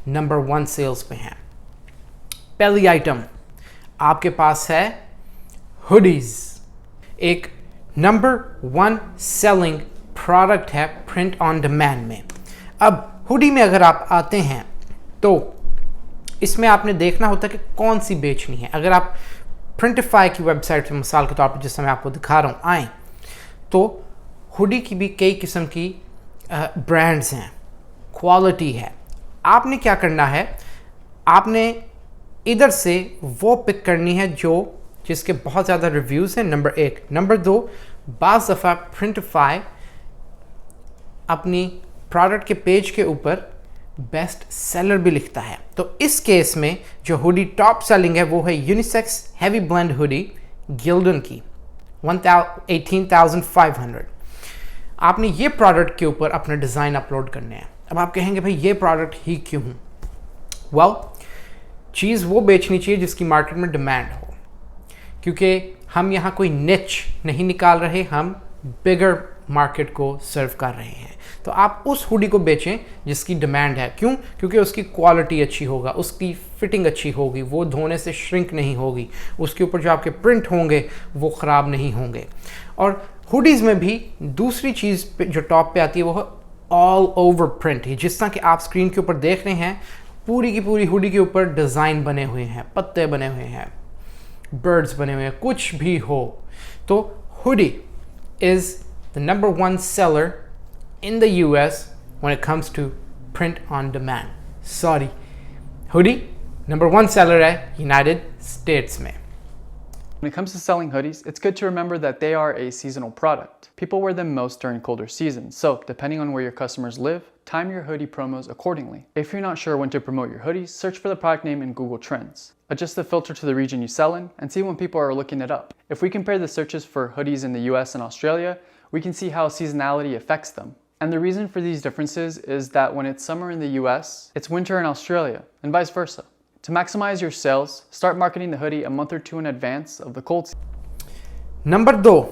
नंबर 1 सेल्स पे हैं। पहली आइटम आपके पास है हुडीज, एक नंबर 1 सेलिंग प्रोडक्ट है प्रिंट ऑन डिमांड में। अब हुडी में अगर आप आते हैं तो इसमें आपने देखना होता है कि कौन सी बेचनी है। अगर आप प्रिंटिफाई की वेबसाइट में मिसाल के तौर पर जिस मैं आपको दिखा रहा हूँ आए, तो हुडी की भी कई किस्म की ब्रांड्स हैं, क्वालिटी है। आपने क्या करना है, आपने इधर से वो पिक करनी है जिसके बहुत ज़्यादा रिव्यूज़ हैं, नंबर 1। नंबर 2, बाज़ दफ़ा प्रिंटिफाई अपनी प्रोडक्ट के पेज के ऊपर बेस्ट सेलर भी लिखता है। तो इस केस में जो हुडी टॉप सेलिंग है वो है यूनिसेक्स हैवी ब्लेंड हुडी गिल्डन की 18,500। आपने ये प्रोडक्ट के ऊपर अपना डिज़ाइन अपलोड करने हैं। अब आप कहेंगे भाई ये प्रोडक्ट ही क्यों? वेल, चीज़ वो बेचनी चाहिए जिसकी मार्केट में डिमांड हो, क्योंकि हम यहाँ कोई निच नहीं निकाल रहे, हम बिगर मार्केट को सर्व कर रहे हैं। तो आप उस हुडी को बेचें जिसकी डिमांड है। क्यों? क्योंकि उसकी क्वालिटी अच्छी होगा, उसकी फिटिंग अच्छी होगी, वो धोने से श्रिंक नहीं होगी, उसके ऊपर जो आपके प्रिंट होंगे वो ख़राब नहीं होंगे। और हुडीज़ में भी दूसरी चीज़ जो टॉप पे आती है वो है ऑल ओवर प्रिंट। जिस तरह कि आप स्क्रीन के ऊपर देख रहे हैं, पूरी की पूरी हुडी के ऊपर डिज़ाइन बने हुए हैं, पत्ते बने हुए हैं, बर्ड्स बने हुए हैं, कुछ भी हो। तो hoodie is the number 1 seller in the US when it comes to print on demand. Sorry, hoodie number 1 seller है United States में। When it comes to selling hoodies, it's good to remember that they are a seasonal product. People wear them most during colder seasons, so depending on where your customers live, time your hoodie promos accordingly. If you're not sure when to promote your hoodies, search for the product name in Google Trends. Adjust the filter to the region you sell in and see when people are looking it up. If we compare the searches for hoodies in the US and Australia, we can see how seasonality affects them. And the reason for these differences is that when it's summer in the US, it's winter in Australia, and vice versa. To maximize your sales, start marketing the hoodie a month or two in advance of the cold season. Number 2,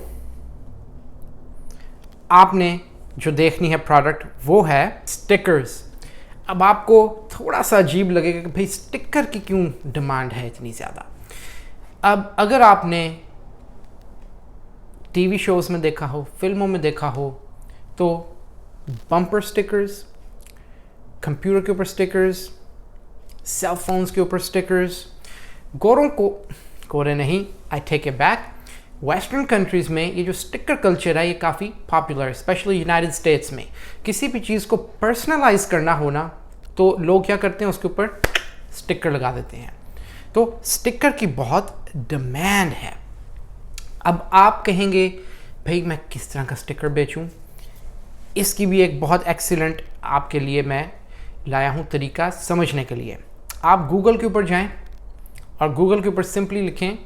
आपने जो देखनी है product वो है stickers. अब आपको थोड़ा सा अजीब लगेगा कि भाई स्टिकर की क्यों डिमांड है इतनी ज़्यादा। अब अगर आपने टीवी शोज़ में देखा हो, फिल्मों में देखा हो, तो बम्पर स्टिकर्स, कंप्यूटर के ऊपर स्टिकर्स, सेल फोन्स के ऊपर स्टिकर्स, गोरे नहीं, I take it back, western countries में ये जो स्टिकर कल्चर है ये काफ़ी पॉपुलर है, स्पेशली यूनाइटेड स्टेट्स में। किसी भी चीज़ को पर्सनलाइज करना हो ना तो लोग क्या करते हैं, उसके ऊपर स्टिकर लगा देते हैं। तो स्टिकर की बहुत डिमांड है। अब आप कहेंगे भाई मैं किस तरह का स्टिकर बेचूं? इसकी भी एक बहुत एक्सीलेंट आपके लिए मैं लाया हूं तरीका समझने के लिए। आप गूगल के ऊपर जाएं और गूगल के ऊपर सिंपली लिखें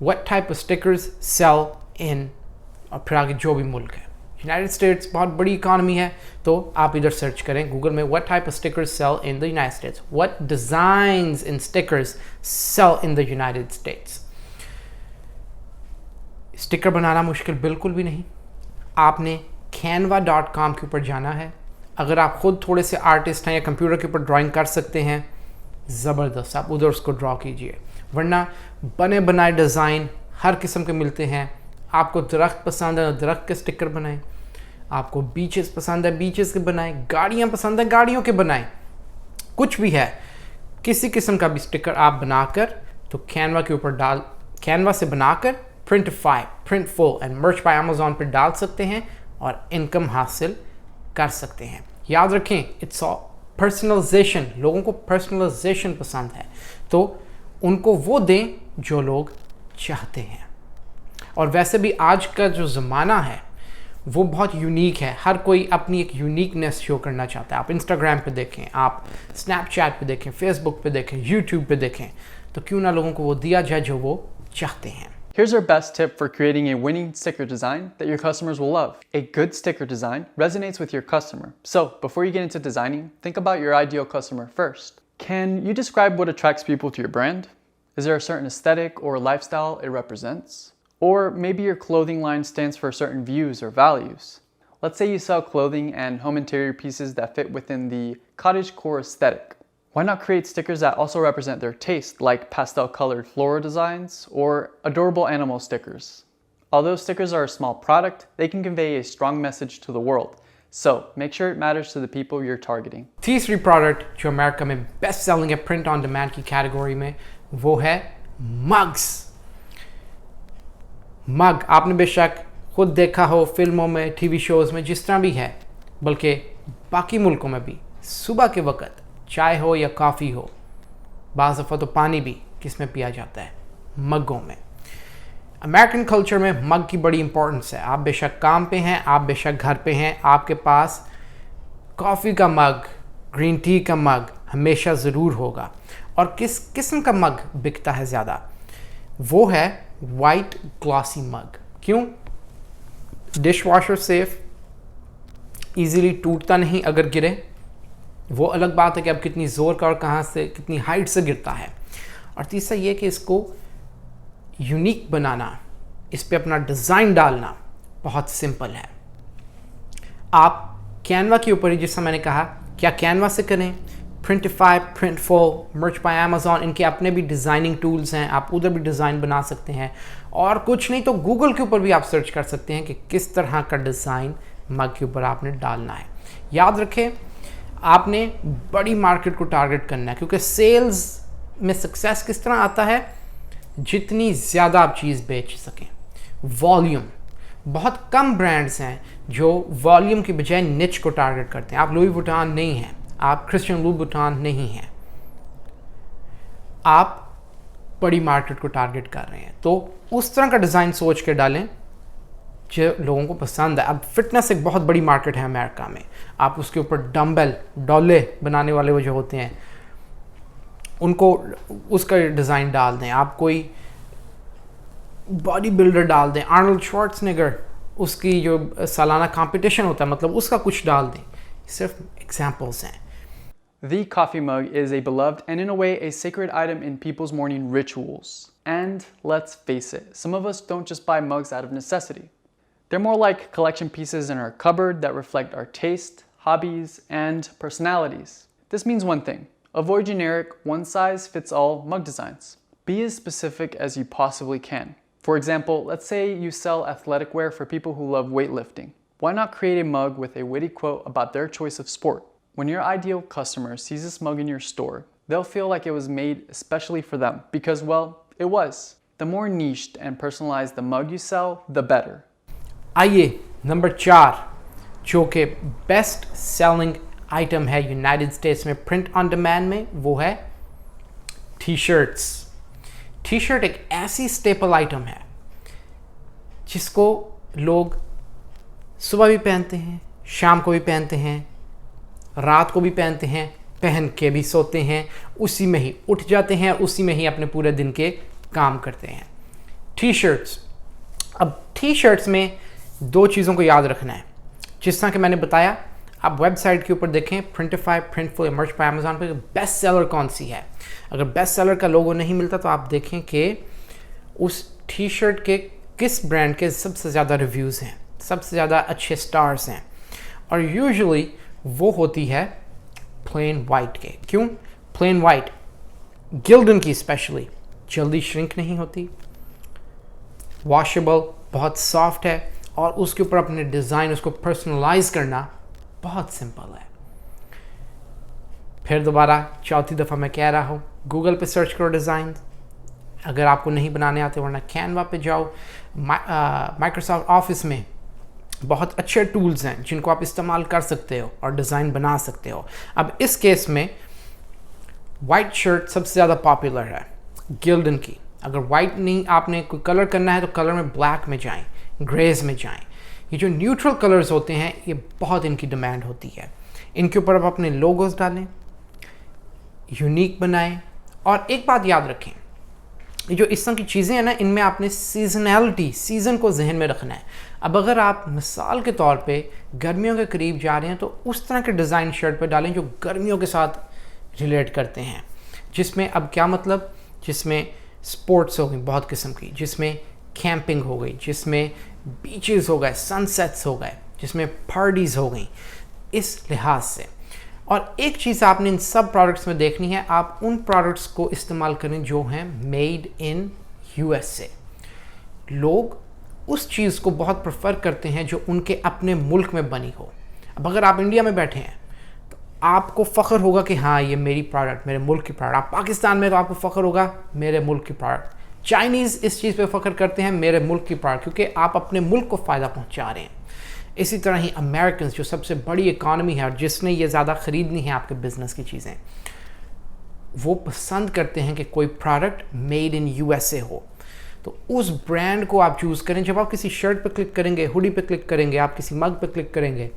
what type of stickers sell in, और फिर आगे जो भी मुल्क है। यूनाइटेड स्टेट्स बहुत बड़ी इकानमी है तो आप इधर सर्च करें गूगल में what type of stickers sell in the United States, what designs in stickers sell in the United States. Sticker बनाना मुश्किल बिल्कुल भी नहीं। आपने canva.com के ऊपर जाना है। अगर आप ख़ुद थोड़े से आर्टिस्ट हैं या कंप्यूटर के ऊपर ड्राइंग कर सकते हैं, ज़बरदस्त, आप उधर उसको ड्रॉ कीजिए। वरना बने बनाए डिज़ाइन हर किस्म के मिलते हैं। आपको दरख्त पसंद है, दरख्त के स्टिकर बनाएं। आपको बीचेस पसंद है, बीचेस के बनाएं। गाड़ियाँ पसंद है, गाड़ियों के बनाएं। कुछ भी है, किसी किस्म का भी स्टिकर आप बनाकर तो कैनवा के ऊपर कैनवा से बनाकर प्रिंटिफाई, प्रिंटफुल एंड मर्च बाय अमेज़ॉन पर डाल सकते हैं और इनकम हासिल कर सकते हैं। याद रखें, इट्स पर्सनलाइजेशन। लोगों को पर्सनलाइजेशन पसंद है तो उनको वो दें जो लोग चाहते हैं। और वैसे भी आज का जो ज़माना है वो बहुत यूनिक है। हर कोई अपनी एक यूनिकनेस शो करना चाहता है। आप इंस्टाग्राम पे देखें, आप स्नैपचैट पे देखें, फेसबुक पे देखें, यूट्यूब पे देखें, तो क्यों ना लोगों को वो दिया जाए जो वो चाहते हैं। Here's our best tip for creating a winning sticker design that your customers will love. A good sticker design resonates with your customer. So before you get into designing, think about your ideal customer first. Can you describe what attracts people to your brand? Is there a certain aesthetic or lifestyle it represents? Or maybe your clothing line stands for certain views or values. Let's say you sell clothing and home interior pieces that fit within the cottagecore aesthetic. Why not create stickers that also represent their taste, like pastel-colored floral designs or adorable animal stickers? Although stickers are a small product, they can convey a strong message to the world. So make sure it matters to the people you're targeting. तीसरी product जो America में best selling है print on demand की category में, वो है mugs. मग आपने बेशक खुद देखा हो फिल्मों में, टीवी शोज़ में, जिस तरह भी है, बल्कि बाकी मुल्कों में भी सुबह के वक्त चाय हो या कॉफ़ी हो, बाज़ दफ़ा तो पानी भी किस में पिया जाता है, मग्गों में। अमेरिकन कल्चर में मग की बड़ी इंपॉर्टेंस है। आप बेशक काम पे हैं, आप बेशक घर पे हैं, आपके पास कॉफ़ी का मग, ग्रीन टी का मग हमेशा ज़रूर होगा। और किस किस्म का मग बिकता है ज़्यादा? वो है वाइट ग्लॉसी मग। क्यों? डिश वॉशर सेफ, ईज़िली टूटता नहीं अगर गिरे। वो अलग बात है कि अब कितनी ज़ोर का और कहाँ से, कितनी हाइट से गिरता है। और तीसरा ये कि इसको यूनिक बनाना, इस पे अपना डिज़ाइन डालना बहुत सिंपल है। आप कैनवा के ऊपर ही, जैसा मैंने कहा, क्या कैनवा से करें, प्रिंटिफाई, प्रिंटफुल, मर्च बाय अमेज़ॉन, इनके अपने भी डिज़ाइनिंग टूल्स हैं, आप उधर भी डिज़ाइन बना सकते हैं। और कुछ नहीं तो गूगल के ऊपर भी आप सर्च कर सकते हैं कि किस तरह का डिज़ाइन मग के ऊपर आपने डालना है। याद रखें, आपने बड़ी मार्केट को टारगेट करना है, क्योंकि सेल्स में सक्सेस किस तरह आता है? जितनी ज़्यादा आप चीज़ बेच सकें। वॉल्यूम, बहुत कम ब्रांड्स हैं जो वॉल्यूम की बजाय निच को टारगेट करते हैं। आप लुई वुइटन नहीं हैं, आप क्रिश्चियन लुई वुइटन नहीं हैं, आप बड़ी मार्केट को टारगेट कर रहे हैं, तो उस तरह का डिज़ाइन सोच के डालें जो लोगों को पसंद है। अब फिटनेस एक बहुत बड़ी मार्केट है अमेरिका में, आप उसके ऊपर डम्बल डोले बनाने वाले वो जो होते हैं उनको उसका डिज़ाइन डाल दें, आप कोई बॉडी बिल्डर डाल दें, आर्नल्ड श्वार्ज़नेगर उसकी जो सालाना कंपटीशन होता है मतलब उसका कुछ डाल दें। सिर्फ एग्जांपल्स हैं। The coffee mug is a beloved and in a way a sacred item in people's morning rituals. And let's face it, some of us don't just buy mugs out of necessity. They're more like collection pieces in our cupboard that reflect our taste, hobbies, and personalities. This means one thing: avoid generic, one-size-fits-all mug designs. Be as specific as you possibly can. For example, let's say you sell athletic wear for people who love weightlifting. Why not create a mug with a witty quote about their choice of sport? When your ideal customer sees this mug in your store, they'll feel like it was made especially for them because, well, it was. The more niched and personalized the mug you sell, the better. आइए number 4 जो कि best selling item है United states में print on demand में, वो है T shirts. T shirt एक ऐसी स्टेपल आइटम है जिसको लोग सुबह भी पहनते हैं, शाम को भी पहनते हैं, रात को भी पहनते हैं, पहन के भी सोते हैं, उसी में ही उठ जाते हैं, उसी में ही अपने पूरे दिन के काम करते हैं। टी शर्ट्स, अब टी शर्ट्स में दो चीज़ों को याद रखना है। जिस तरह कि मैंने बताया, आप वेबसाइट के ऊपर देखें प्रिंटिफाई, प्रिंटफुल या मर्च बाय अमेज़न पे बेस्ट सेलर कौन सी है। अगर बेस्ट सेलर का लोगो नहीं मिलता तो आप देखें कि उस टी शर्ट के किस ब्रांड के सबसे ज़्यादा रिव्यूज़ हैं, सबसे ज़्यादा अच्छे स्टार्स हैं, और यूजुअली वो होती है प्लेन वाइट के। क्यों प्लेन वाइट? गिल्डन की स्पेशली जल्दी श्रिंक नहीं होती, वॉशेबल, बहुत सॉफ्ट है, और उसके ऊपर अपने डिज़ाइन उसको पर्सनलाइज करना बहुत सिंपल है। फिर दोबारा चौथी दफ़ा मैं कह रहा हूँ, गूगल पे सर्च करो डिज़ाइन, अगर आपको नहीं बनाने आते, वरना कैनवा पे जाओ। माइक्रोसॉफ्ट ऑफिस में बहुत अच्छे टूल्स हैं जिनको आप इस्तेमाल कर सकते हो और डिज़ाइन बना सकते हो। अब इस केस में वाइट शर्ट सबसे ज़्यादा पॉपुलर है गिल्डन की। अगर वाइट नहीं आपने कोई कलर करना है तो कलर में ब्लैक में जाएं, ग्रेज में जाएं। ये जो न्यूट्रल कलर्स होते हैं ये बहुत इनकी डिमांड होती है। इनके ऊपर आप अपने लोगोस डालें, यूनिक बनाएं, और एक बात याद रखें, ये जो इस तरह की चीज़ें हैं ना, इनमें आपने सीजनैलिटी, सीज़न को जहन में रखना है। अब अगर आप मिसाल के तौर पे गर्मियों के करीब जा रहे हैं तो उस तरह के डिज़ाइन शर्ट पे डालें जो गर्मियों के साथ रिलेट करते हैं, जिसमें अब क्या मतलब, जिसमें स्पोर्ट्स हो गई बहुत किस्म की, जिसमें कैंपिंग हो गई, जिसमें बीचेस हो गए, सनसेट्स हो गए, जिसमें पार्टीज़ हो गई, इस लिहाज से। और एक चीज़ आपने इन सब प्रोडक्ट्स में देखनी है, आप उन प्रोडक्ट्स को इस्तेमाल करें जो हैं मेड इन यूएसए। लोग उस चीज़ को बहुत प्रेफर करते हैं जो उनके अपने मुल्क में बनी हो। अब अगर आप इंडिया में बैठे हैं तो आपको फ़ख्र होगा कि हाँ ये मेरी प्रोडक्ट, मेरे मुल्क की प्रोडक्ट। आप पाकिस्तान में तो आपको फ़ख्र होगा मेरे मुल्क की प्रोडक्ट। चाइनीज़ इस चीज़ पे फ़ख्र करते हैं मेरे मुल्क की प्रोडक्ट, क्योंकि आप अपने मुल्क को फ़ायदा पहुंचा रहे हैं। इसी तरह ही अमेरिकन जो सबसे बड़ी इकॉनमी है और जिसने ये ज़्यादा ख़रीदनी है आपके बिज़नेस की चीज़ें, वो पसंद करते हैं कि कोई प्रोडक्ट मेड इन यूएसए हो। तो उस ब्रांड को आप चूज़ करें। जब आप किसी शर्ट पे क्लिक करेंगे, हुडी पे क्लिक करेंगे, आप किसी मग पे क्लिक करेंगे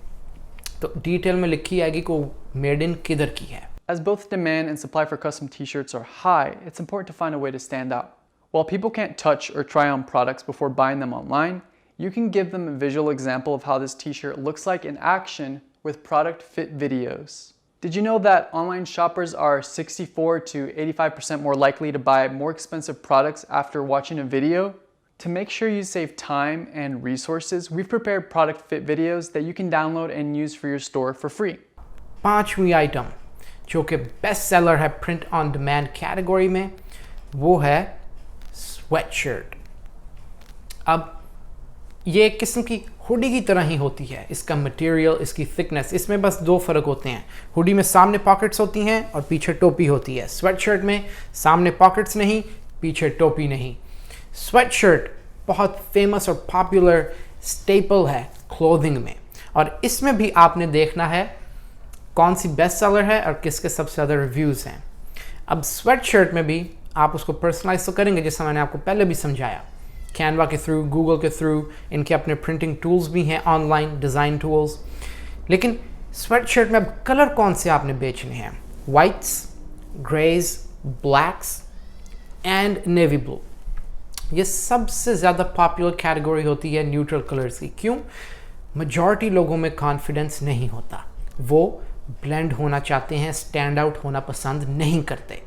तो डिटेल में लिखी आएगी कि मेड इन किधर की है। As both demand and supply for custom t-shirts are high, it's important to find a way to stand out. While people can't touch or try on products before buying them online, you can give them a visual example of how this t-shirt looks like in action with product fit videos. Did you know that online shoppers are 64 to 85% more likely to buy more expensive products after watching a video? To make sure you save time and resources, we've prepared product fit videos that you can download and use for your store for free. पांचवी item जो कि best seller है print on demand category में, वो है sweatshirt. अब ये एक किस्म की हुडी की तरह ही होती है। इसका मटेरियल, इसकी थिकनेस, इसमें बस दो फ़र्क होते हैं। हुडी में सामने पॉकेट्स होती हैं और पीछे टोपी होती है। स्वेटशर्ट में सामने पॉकेट्स नहीं, पीछे टोपी नहीं। स्वेटशर्ट बहुत फेमस और पॉपुलर स्टेपल है क्लोथिंग में, और इसमें भी आपने देखना है कौन सी बेस्ट सेलर है और किसके सबसे ज़्यादा रिव्यूज़ हैं। अब स्वेटशर्ट में भी आप उसको पर्सनलाइज तो करेंगे जैसा मैंने आपको पहले भी समझाया, कैनवा के थ्रू, गूगल के थ्रू, इनके अपने प्रिंटिंग टूल्स भी हैं ऑनलाइन, डिज़ाइन टूल्स। लेकिन स्वेटशर्ट में अब कलर कौन से आपने बेचने हैं? Whites, greys, blacks and navy blue. ये सबसे ज़्यादा पॉपुलर कैटेगरी होती है न्यूट्रल कलर्स की। क्यों? मेजॉरिटी लोगों में कॉन्फिडेंस नहीं होता, वो ब्लेंड होना चाहते हैं, स्टैंड आउट होना पसंद नहीं करते।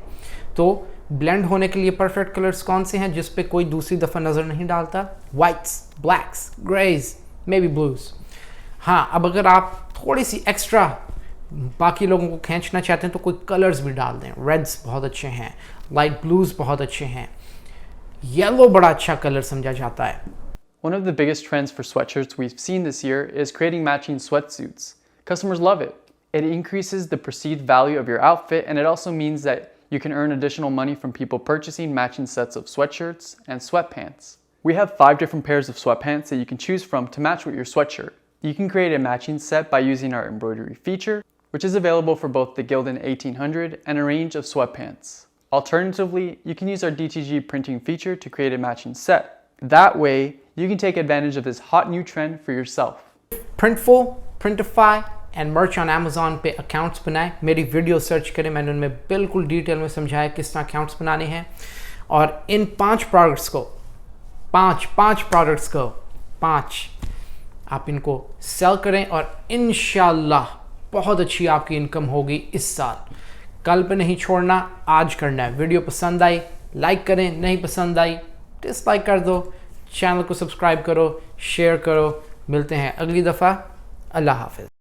तो ब्लेंड होने के लिए परफेक्ट कलर्स कौन से हैं जिस पे कोई दूसरी दफ़ा नज़र नहीं डालता? Whites, blacks, greys, maybe blues. हाँ, अब अगर आप थोड़ी सी एक्स्ट्रा बाकी लोगों को खींचना चाहते हैं तो कोई कलर्स भी डाल दें। रेड्स बहुत अच्छे हैं, लाइट ब्लूज बहुत अच्छे हैं, येलो बड़ा अच्छा कलर समझा जाता है। One of the biggest trends for sweatshirts we've seen this year is creating matching sweatsuits. Customers love it. It increases the perceived value of your outfit, and it also means that you can earn additional money from people purchasing matching sets of sweatshirts and sweatpants. We have 5 different pairs of sweatpants that you can choose from to match with your sweatshirt. You can create a matching set by using our embroidery feature, which is available for both the Gildan 1800 and a range of sweatpants. Alternatively, you can use our DTG printing feature to create a matching set. That way, you can take advantage of this hot new trend for yourself. Printful, Printify and मर्च on Amazon पे accounts बनाएं। मेरी video search करें, मैंने उनमें बिल्कुल detail में समझाया किस तरह अकाउंट्स बनाने हैं। और इन 5 प्रोडक्ट्स को आप इनको सेल करें और इंशाल्लाह बहुत अच्छी आपकी इनकम होगी इस साल। कल पे नहीं छोड़ना, आज करना है। वीडियो पसंद आई लाइक करें, नहीं पसंद आई डिसलाइक कर दो। चैनल को सब्सक्राइब करो, शेयर करो। मिलते हैं अगली दफ़ा। अल्लाह हाफ़िज़।